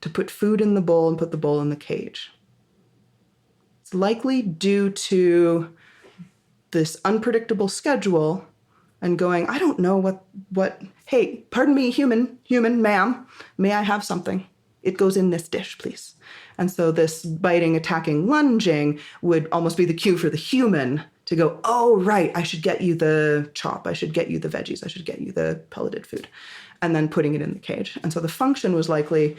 B: to put food in the bowl and put the bowl in the cage. It's likely due to this unpredictable schedule and going, I don't know what, hey, pardon me, human, ma'am, may I have something? It goes in this dish, please. And so this biting, attacking, lunging would almost be the cue for the human to go, oh, right, I should get you the chop, I should get you the veggies, I should get you the pelleted food, and then putting it in the cage. And so the function was likely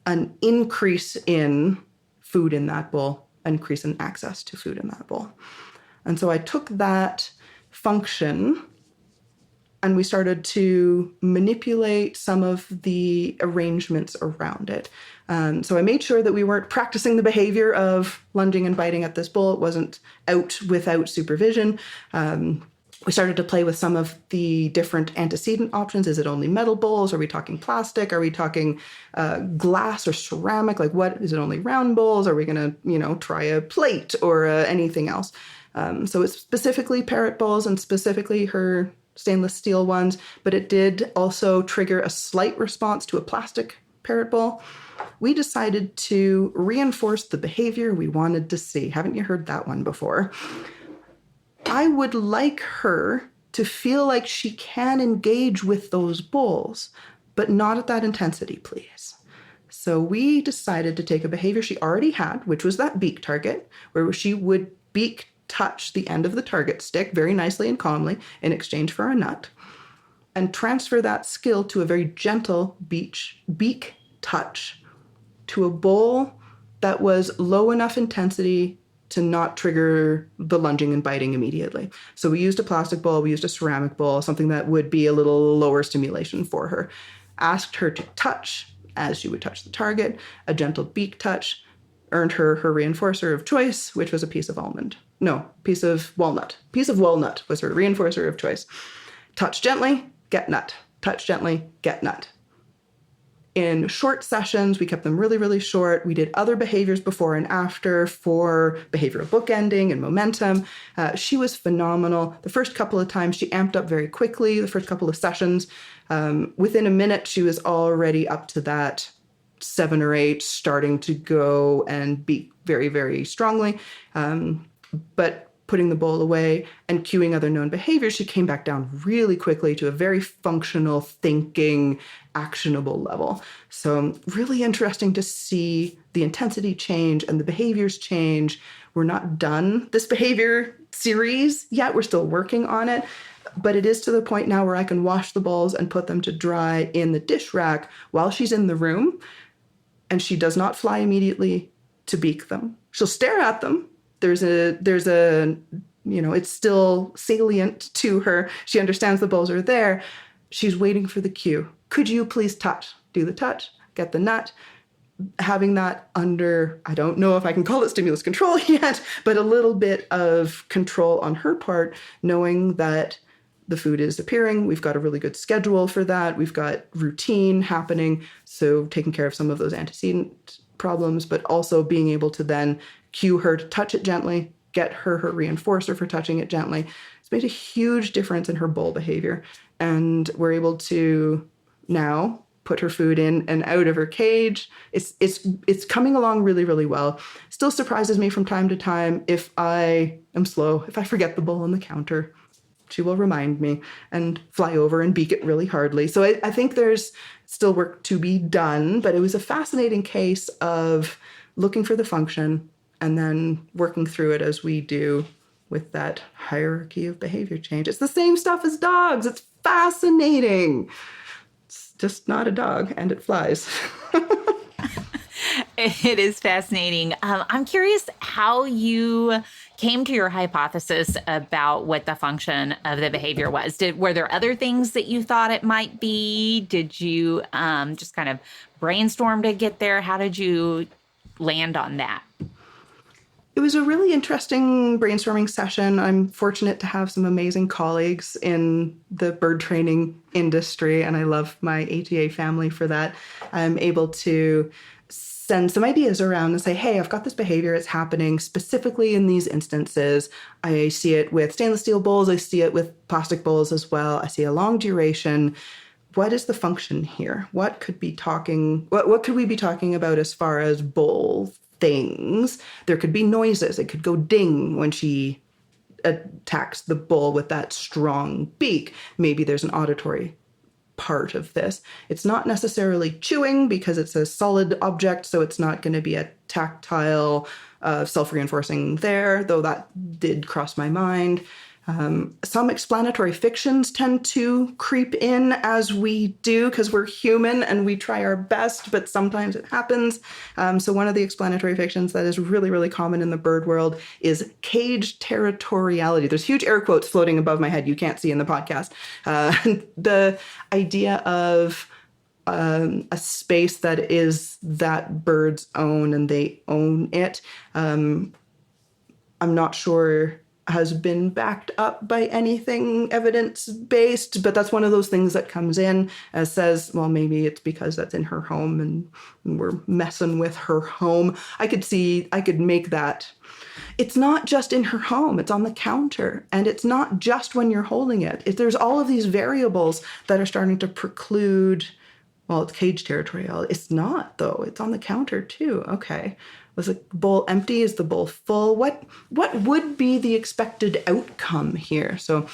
B: an increase in food in that bowl, increase in access to food in that bowl. And so I took that function and we started to manipulate some of the arrangements around it. So I made sure that we weren't practicing the behavior of lunging and biting at this bowl. It wasn't out without supervision. We started to play with some of the different antecedent options. Is it only metal bowls? Are we talking plastic? Are we talking glass or ceramic? Like, what is it? Only round bowls? Are we going to, try a plate or anything else? So it's specifically parrot bowls and specifically her stainless steel ones, but it did also trigger a slight response to a plastic parrot bowl. We decided to reinforce the behavior we wanted to see. Haven't you heard that one before? I would like her to feel like she can engage with those bowls, but not at that intensity, please. So we decided to take a behavior she already had, which was that beak target, where she would beak touch the end of the target stick very nicely and calmly in exchange for a nut, and transfer that skill to a very gentle beak touch to a bowl that was low enough intensity to not trigger the lunging and biting immediately. So we used a plastic bowl, we used a ceramic bowl, something that would be a little lower stimulation for her. Asked her to touch as she would touch the target, a gentle beak touch, earned her reinforcer of choice, which was a piece of walnut. Piece of walnut was her reinforcer of choice. Touch gently, get nut. Touch gently, get nut. In short sessions, we kept them really, really short. We did other behaviors before and after for behavioral bookending and momentum. She was phenomenal. The first couple of times, she amped up very quickly. The first couple of sessions, within a minute, she was already up to that 7 or 8, starting to go and beat very, very strongly. But putting the bowl away and cueing other known behaviors, she came back down really quickly to a very functional, thinking, actionable level. So really interesting to see the intensity change and the behaviors change. We're not done this behavior series yet. We're still working on it. But it is to the point now where I can wash the bowls and put them to dry in the dish rack while she's in the room. And she does not fly immediately to beak them. She'll stare at them. There's a, it's still salient to her. She understands the bowls are there. She's waiting for the cue. Could you please touch? Do the touch, get the nut. Having that under, I don't know if I can call it stimulus control yet, but a little bit of control on her part, knowing that the food is appearing. We've got a really good schedule for that. We've got routine happening. So taking care of some of those antecedent problems, but also being able to then cue her to touch it gently, get her reinforcer for touching it gently. It's made a huge difference in her bowl behavior. And we're able to now put her food in and out of her cage. It's coming along really, really well. Still surprises me from time to time if I am slow, if I forget the bowl on the counter. She will remind me and fly over and beak it really hardly. So I think there's still work to be done, but it was a fascinating case of looking for the function and then working through it as we do with that hierarchy of behavior change. It's the same stuff as dogs. It's fascinating. It's just not a dog, and it flies.
A: It is fascinating. I'm curious how you came to your hypothesis about what the function of the behavior was? Were there other things that you thought it might be? Did you just kind of brainstorm to get there? How did you land on that?
B: It was a really interesting brainstorming session. I'm fortunate to have some amazing colleagues in the bird training industry, and I love my ATA family for that. I'm able to send some ideas around and say, hey, I've got this behavior. It's happening specifically in these instances. I see it with stainless steel bowls. I see it with plastic bowls as well. I see a long duration. What is the function here? What could we be talking about as far as bowl things? There could be noises. It could go ding when she attacks the bowl with that strong beak. Maybe there's an auditory part of this. It's not necessarily chewing because it's a solid object, so it's not going to be a tactile, self-reinforcing there, though that did cross my mind. Some explanatory fictions tend to creep in as we do because we're human and we try our best, but sometimes it happens. So one of the explanatory fictions that is really, really common in the bird world is cage territoriality. There's huge air quotes floating above my head you can't see in the podcast. The idea of a space that is that bird's own and they own it. I'm not sure has been backed up by anything evidence-based, but that's one of those things that comes in and says, well, maybe it's because that's in her home and we're messing with her home. I could make that. It's not just in her home, it's on the counter, and it's not just when you're holding it. There's all of these variables that are starting to preclude, well, it's cage territorial. It's not, though. It's on the counter, too. Okay. Was the bowl empty? Is the bowl full? What would be the expected outcome here? So,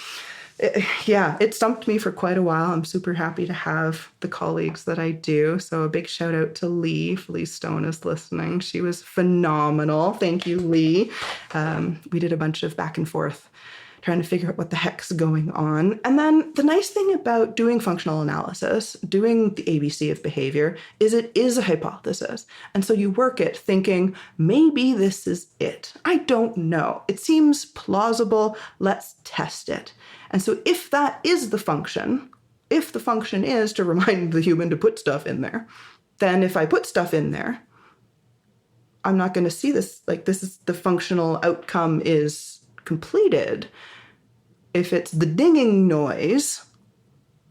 B: it stumped me for quite a while. I'm super happy to have the colleagues that I do. So a big shout out to Lee. If Lee Stone is listening, she was phenomenal. Thank you, Lee. We did a bunch of back and forth trying to figure out what the heck's going on. And then the nice thing about doing functional analysis, doing the ABC of behavior, is it is a hypothesis. And so you work it thinking, maybe this is it. I don't know. It seems plausible. Let's test it. And so if that is the function, if the function is to remind the human to put stuff in there, then if I put stuff in there, I'm not going to see this. Like, this is the functional outcome is completed. If it's the dinging noise,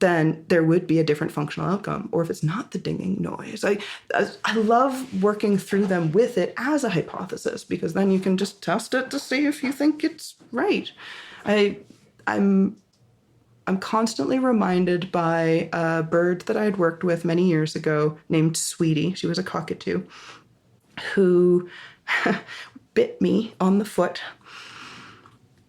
B: then there would be a different functional outcome. Or if it's not the dinging noise, I love working through them with it as a hypothesis, because then you can just test it to see if you think it's right. I'm constantly reminded by a bird that I had worked with many years ago named Sweetie. She was a cockatoo who bit me on the foot.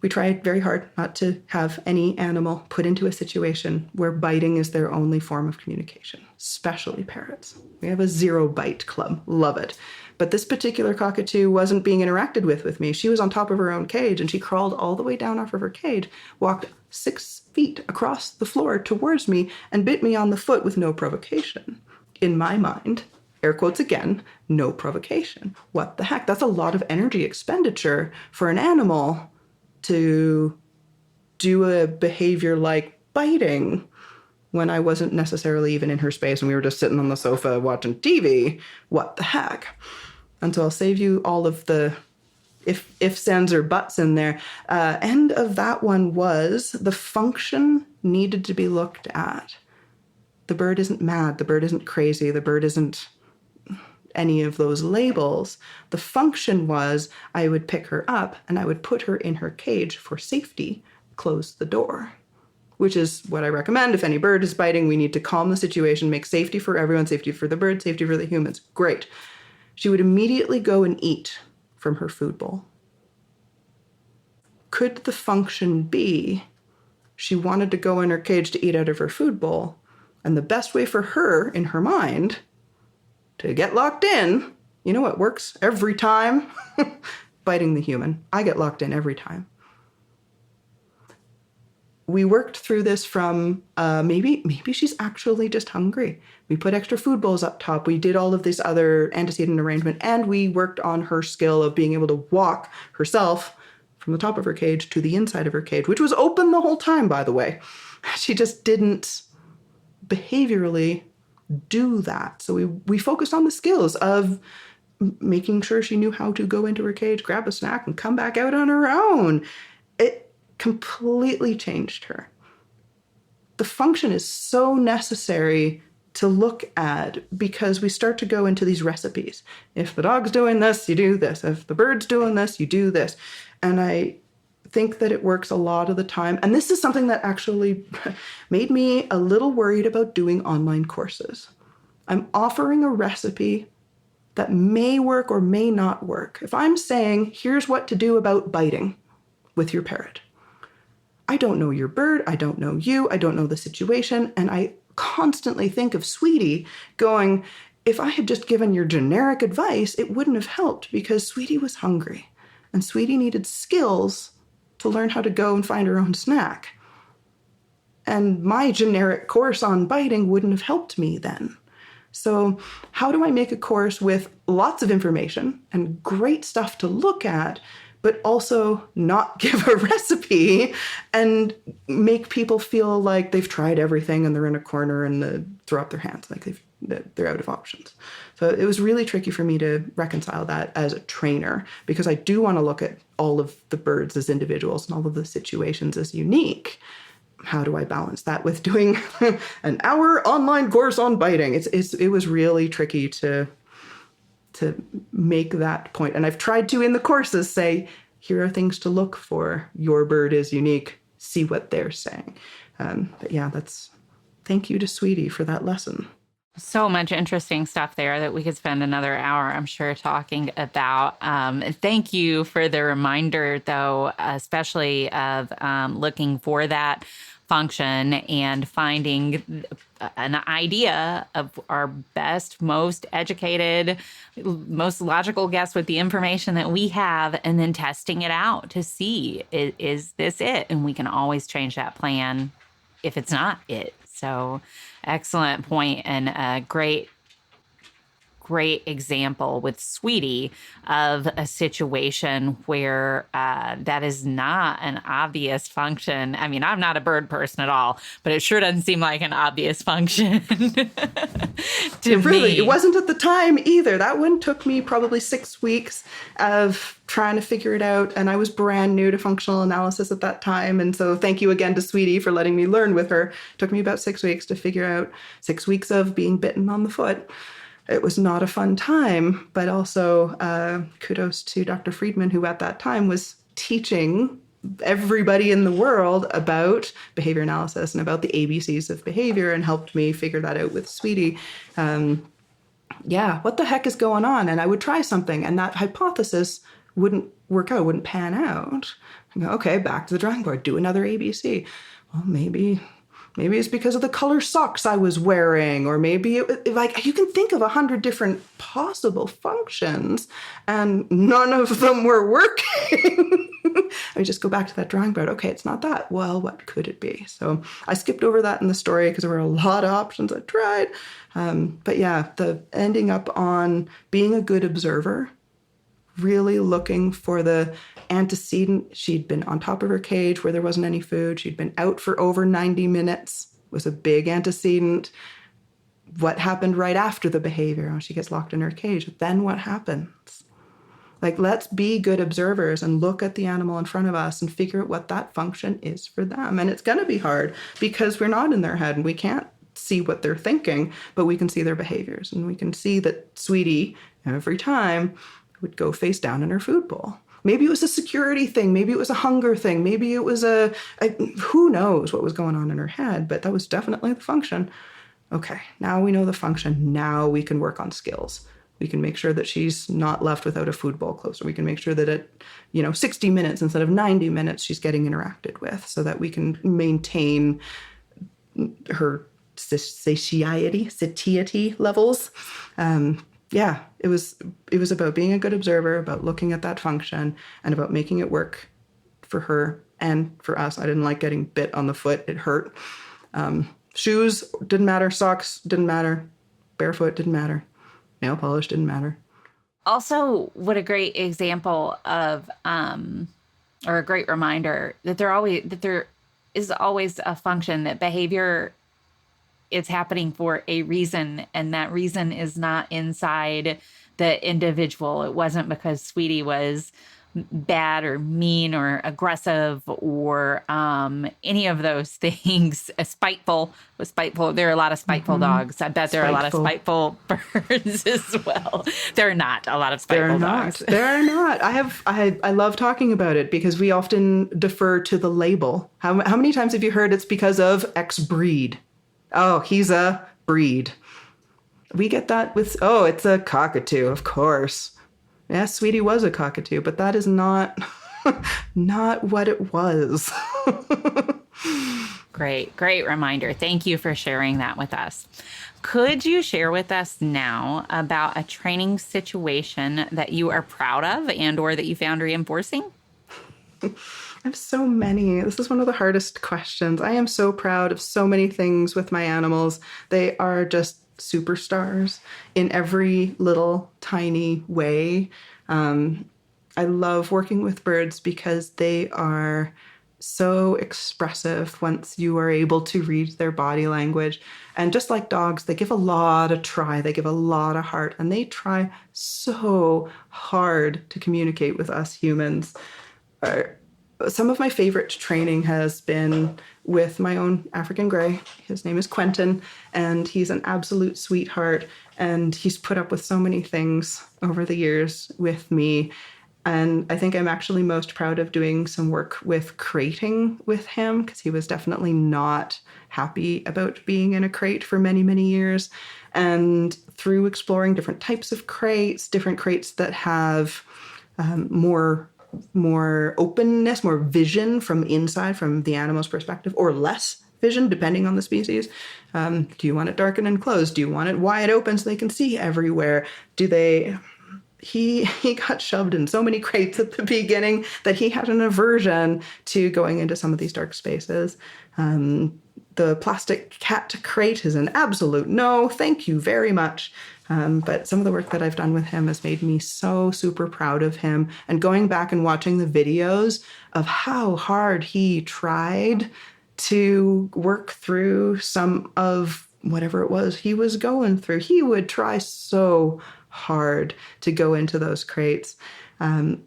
B: We tried very hard not to have any animal put into a situation where biting is their only form of communication, especially parrots. We have a 0 bite club. Love it. But this particular cockatoo wasn't being interacted with me. She was on top of her own cage, and she crawled all the way down off of her cage, walked 6 feet across the floor towards me, and bit me on the foot with no provocation. In my mind, air quotes again, no provocation. What the heck? That's a lot of energy expenditure for an animal to do a behavior like biting when I wasn't necessarily even in her space and we were just sitting on the sofa watching TV. What the heck? And so I'll save you all of the ifs, ands, or buts in there. End of that one was the function needed to be looked at. The bird isn't mad. The bird isn't crazy. The bird isn't any of those labels. The function was I would pick her up and I would put her in her cage for safety, close the door, which is what I recommend. If any bird is biting, we need to calm the situation, make safety for everyone, safety for the bird, safety for the humans. Great. She would immediately go and eat from her food bowl. Could the function be she wanted to go in her cage to eat out of her food bowl, and the best way for her, in her mind, to get locked in, you know what works every time? Biting the human. I get locked in every time. We worked through this from maybe she's actually just hungry. We put extra food bowls up top. We did all of this other antecedent arrangement, and we worked on her skill of being able to walk herself from the top of her cage to the inside of her cage, which was open the whole time, by the way. She just didn't behaviorally do that. So we focused on the skills of making sure she knew how to go into her cage, grab a snack, and come back out on her own. It completely changed her. The function is so necessary to look at because we start to go into these recipes. If the dog's doing this, you do this. If the bird's doing this, you do this. And I think that it works a lot of the time. And this is something that actually made me a little worried about doing online courses. I'm offering a recipe that may work or may not work. If I'm saying, here's what to do about biting with your parrot, I don't know your bird, I don't know you, I don't know the situation, and I constantly think of Sweetie going, if I had just given your generic advice, it wouldn't have helped because Sweetie was hungry and Sweetie needed skills to learn how to go and find her own snack. And my generic course on biting wouldn't have helped me then. So how do I make a course with lots of information and great stuff to look at, but also not give a recipe and make people feel like they've tried everything and they're in a corner and throw up their hands, like they're out of options. So it was really tricky for me to reconcile that as a trainer because I do want to look at all of the birds as individuals and all of the situations as unique. How do I balance that with doing an hour online course on biting? It was really tricky to make that point. And I've tried to, in the courses, say, here are things to look for. Your bird is unique. See what they're saying. But yeah, thank you to Sweetie for that lesson.
A: So much interesting stuff there that we could spend another hour, I'm sure, talking about. Thank you for the reminder, though, especially of looking for that function and finding an idea of our best, most educated, most logical guess with the information that we have, and then testing it out to see, is this it? And we can always change that plan if it's not it. So excellent point and a great example with Sweetie of a situation where that is not an obvious function. I mean, I'm not a bird person at all, but it sure doesn't seem like an obvious function to me.
B: It wasn't at the time either. That one took me probably 6 weeks of trying to figure it out. And I was brand new to functional analysis at that time. And so thank you again to Sweetie for letting me learn with her. It took me about 6 weeks to figure out 6 weeks of being bitten on the foot. It was not a fun time, but also kudos to Dr. Friedman, who at that time was teaching everybody in the world about behavior analysis and about the ABCs of behavior and helped me figure that out with Sweetie. What the heck is going on? And I would try something and that hypothesis wouldn't work out, wouldn't pan out. I go, okay, back to the drawing board, do another ABC. Well, maybe it's because of the color socks I was wearing, or maybe you can think of 100 different possible functions and none of them were working. I just go back to that drawing board. Okay, it's not that. Well, what could it be? So I skipped over that in the story because there were a lot of options I tried. But yeah, the ending up on being a good observer, really looking for the antecedent. She'd been on top of her cage where there wasn't any food. She'd been out for over 90 minutes, was a big antecedent. What happened right after the behavior? Oh, she gets locked in her cage. Then what happens? Let's be good observers and look at the animal in front of us and figure out what that function is for them. And it's going to be hard because we're not in their head and we can't see what they're thinking, but we can see their behaviors. And we can see that Sweetie, every time, would go face down in her food bowl. Maybe it was a security thing. Maybe it was a hunger thing. Maybe it was who knows what was going on in her head, but that was definitely the function. Okay, now we know the function. Now we can work on skills. We can make sure that she's not left without a food bowl closer. We can make sure that at 60 minutes instead of 90 minutes, she's getting interacted with so that we can maintain her satiety levels. It was about being a good observer, about looking at that function, and about making it work for her and for us. I didn't like getting bit on the foot. It hurt. Shoes didn't matter. Socks didn't matter. Barefoot didn't matter. Nail polish didn't matter.
A: Also, what a great example of or a great reminder that there is always a function, that behavior is happening for a reason, and that reason is not inside the individual. It wasn't because Sweetie was bad or mean or aggressive or any of those things. Spiteful. There are a lot of spiteful dogs. I bet there are a lot of spiteful birds as well. There are not a lot of spiteful dogs.
B: There are not. I love talking about it because we often defer to the label. How many times have you heard it's because of X breed? Oh, he's a breed. We get that with, oh, it's a cockatoo, of course. Yeah, Sweetie was a cockatoo, but that is not not what it was.
A: Great reminder. Thank you for sharing that with us. Could you share with us now about a training situation that you are proud of and or that you found reinforcing?
B: I have so many. This is one of the hardest questions. I am so proud of so many things with my animals. They are just superstars in every little tiny way. I love working with birds because they are so expressive once you are able to read their body language. And just like dogs, they give a lot of try, they give a lot of heart, and they try so hard to communicate with us humans. Some of my favorite training has been with my own African Grey. His name is Quentin, and he's an absolute sweetheart. And he's put up with so many things over the years with me. And I think I'm actually most proud of doing some work with crating with him, because he was definitely not happy about being in a crate for many, many years. And through exploring different types of crates, different crates that have more openness, more vision from inside, from the animal's perspective, or less vision, depending on the species. Do you want it dark and enclosed? Do you want it wide open so they can see everywhere? He got shoved in so many crates at the beginning that he had an aversion to going into some of these dark spaces. The plastic cat crate is an absolute no, thank you very much. But some of the work that I've done with him has made me so super proud of him. And going back and watching the videos of how hard he tried to work through some of whatever it was he was going through. He would try so hard to go into those crates.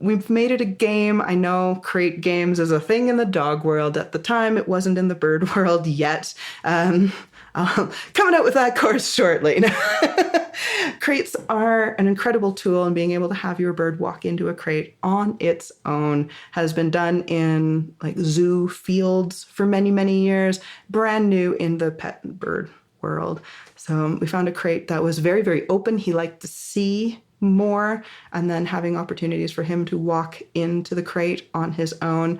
B: We've made it a game. I know crate games is a thing in the dog world. At the time, it wasn't in the bird world yet. Coming out with that course shortly. Crates are an incredible tool, and being able to have your bird walk into a crate on its own has been done in like zoo fields for many, many years, brand new in the pet and bird world. So we found a crate that was very, very open. He liked to see more, and then having opportunities for him to walk into the crate on his own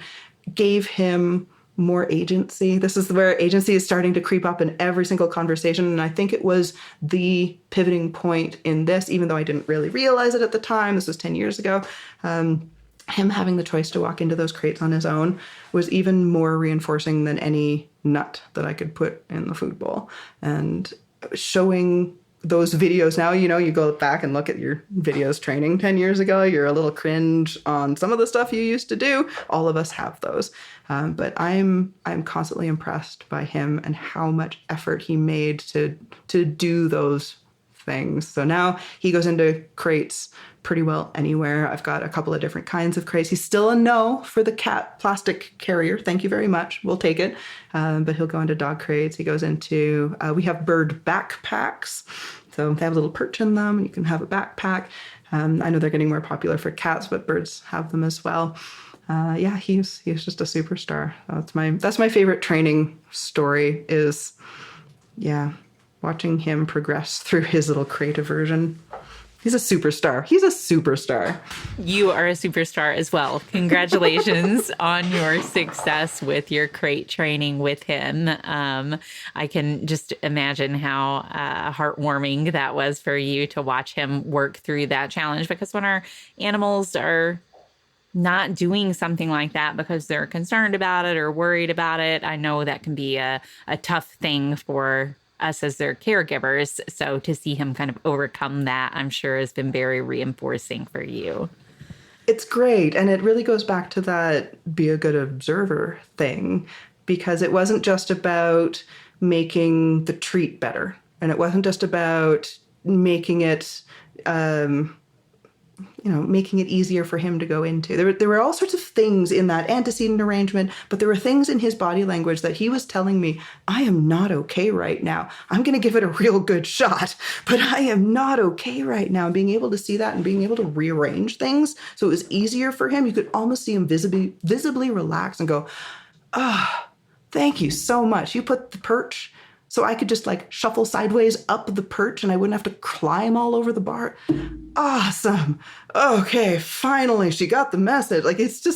B: gave him more agency. This is where agency is starting to creep up in every single conversation. And I think it was the pivoting point in this, even though I didn't really realize it at the time. This was 10 years ago. Him having the choice to walk into those crates on his own was even more reinforcing than any nut that I could put in the food bowl. And showing those videos now, you go back and look at your videos training 10 years ago, you're a little cringe on some of the stuff you used to do. All of us have those. But I'm constantly impressed by him and how much effort he made to do those things. So now he goes into crates pretty well anywhere. I've got a couple of different kinds of crates. He's still a no for the cat plastic carrier. Thank you very much. We'll take it. But he'll go into dog crates. He goes into, we have bird backpacks. So they have a little perch in them, and you can have a backpack. I know they're getting more popular for cats, but birds have them as well. He's just a superstar. That's my favorite training story is, watching him progress through his little crate aversion. He's a superstar. You are a superstar as well. Congratulations on your success with your crate training with him. I can just imagine how heartwarming that was for you to watch him work through that challenge, because when our animals are not doing something like that because they're concerned about it or worried about it, I know that can be a tough thing for us as their caregivers. So to see him kind of overcome that, I'm sure has been very reinforcing for you. It's great. And it really goes back to that be a good observer thing, because it wasn't just about making the treat better. And it wasn't just about making it, making it easier for him to go into. There were all sorts of things in that antecedent arrangement, but there were things in his body language that he was telling me, I am not okay right now. I'm going to give it a real good shot, but I am not okay right now. And being able to see that and being able to rearrange things so it was easier for him, you could almost see him visibly relax and go, oh, thank you so much. You put the perch so I could just like shuffle sideways up the perch and I wouldn't have to climb all over the bar. Awesome. Okay, finally she got the message. Like it's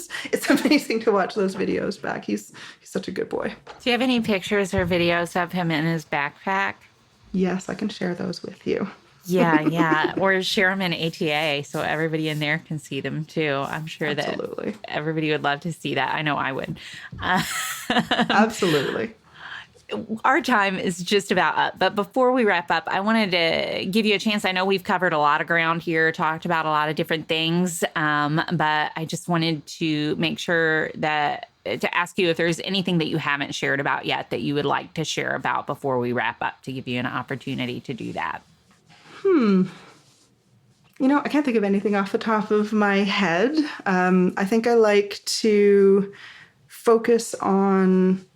B: amazing to watch those videos back. He's such a good boy.
A: Do you have any pictures or videos of him in his backpack?
B: Yes, I can share those with you.
A: Yeah. Or share them in ATA so everybody in there can see them too. I'm sure
B: Absolutely.
A: That everybody would love to see that. I know I would.
B: Absolutely.
A: Our time is just about up. But before we wrap up, I wanted to give you a chance. I know we've covered a lot of ground here, talked about a lot of different things, but I just wanted to make sure to ask you if there's anything that you haven't shared about yet that you would like to share about before we wrap up, to give you an opportunity to do that.
B: I can't think of anything off the top of my head. I think I like to focus on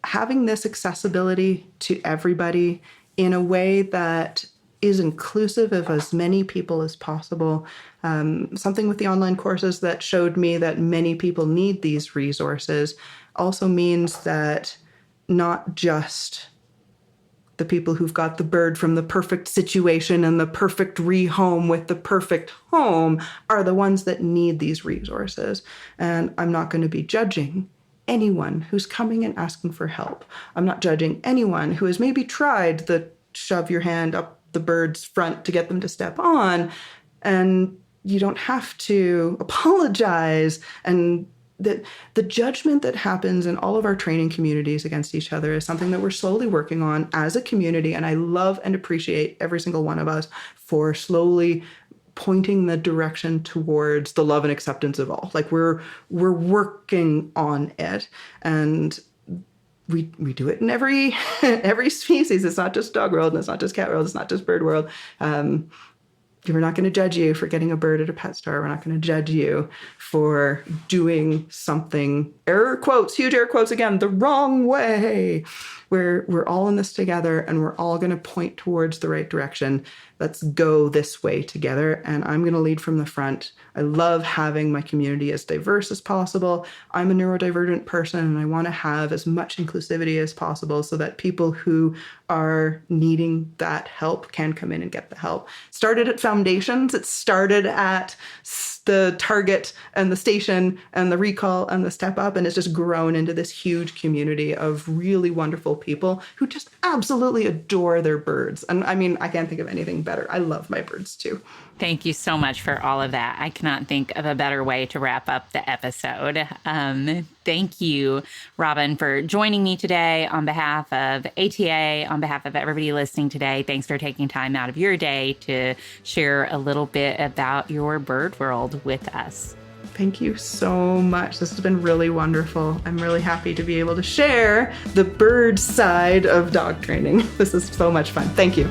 B: having this accessibility to everybody in a way that is inclusive of as many people as possible. Something with the online courses that showed me that many people need these resources also means that not just the people who've got the bird from the perfect situation and the perfect rehome with the perfect home are the ones that need these resources. And I'm not going to be judging anyone who's coming and asking for help. I'm not judging anyone who has maybe tried the shove your hand up the bird's front to get them to step on, and you don't have to apologize. And the judgment that happens in all of our training communities against each other is something that we're slowly working on as a community. And I love and appreciate every single one of us for slowly pointing the direction towards the love and acceptance of all. Like we're working on it, and we do it in every species. It's not just dog world, and it's not just cat world, it's not just bird world. We're not going to judge you for getting a bird at a pet store. We're not going to judge you for doing something, air quotes, huge air quotes again, the wrong way. We're all in this together, and we're all going to point towards the right direction. Let's go this way together, and I'm going to lead from the front. I love having my community as diverse as possible. I'm a neurodivergent person, and I want to have as much inclusivity as possible so that people who are needing that help can come in and get the help. Started at foundations. It started at the target and the station and the recall and the step up, and it's just grown into this huge community of really wonderful people who just absolutely adore their birds. And I mean, I can't think of anything better. I love my birds too.
A: Thank you so much for all of that. I cannot think of a better way to wrap up the episode. Thank you, Robin, for joining me today on behalf of ATA, on behalf of everybody listening today. Thanks for taking time out of your day to share a little bit about your bird world with us.
B: Thank you so much. This has been really wonderful. I'm really happy to be able to share the bird side of dog training. This is so much fun. Thank you.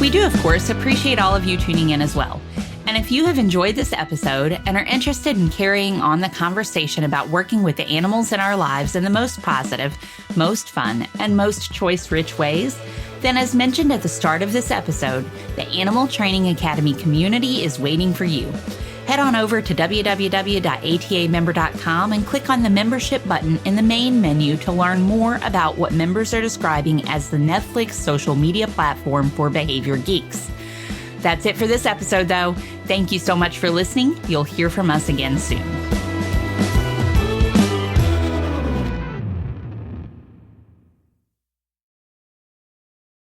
A: We do, of course, appreciate all of you tuning in as well. And if you have enjoyed this episode and are interested in carrying on the conversation about working with the animals in our lives in the most positive, most fun, and most choice-rich ways, then as mentioned at the start of this episode, the Animal Training Academy community is waiting for you. Head on over to www.atamember.com and click on the membership button in the main menu to learn more about what members are describing as the Netflix social media platform for behavior geeks. That's it for this episode, though. Thank you so much for listening. You'll hear from us again soon.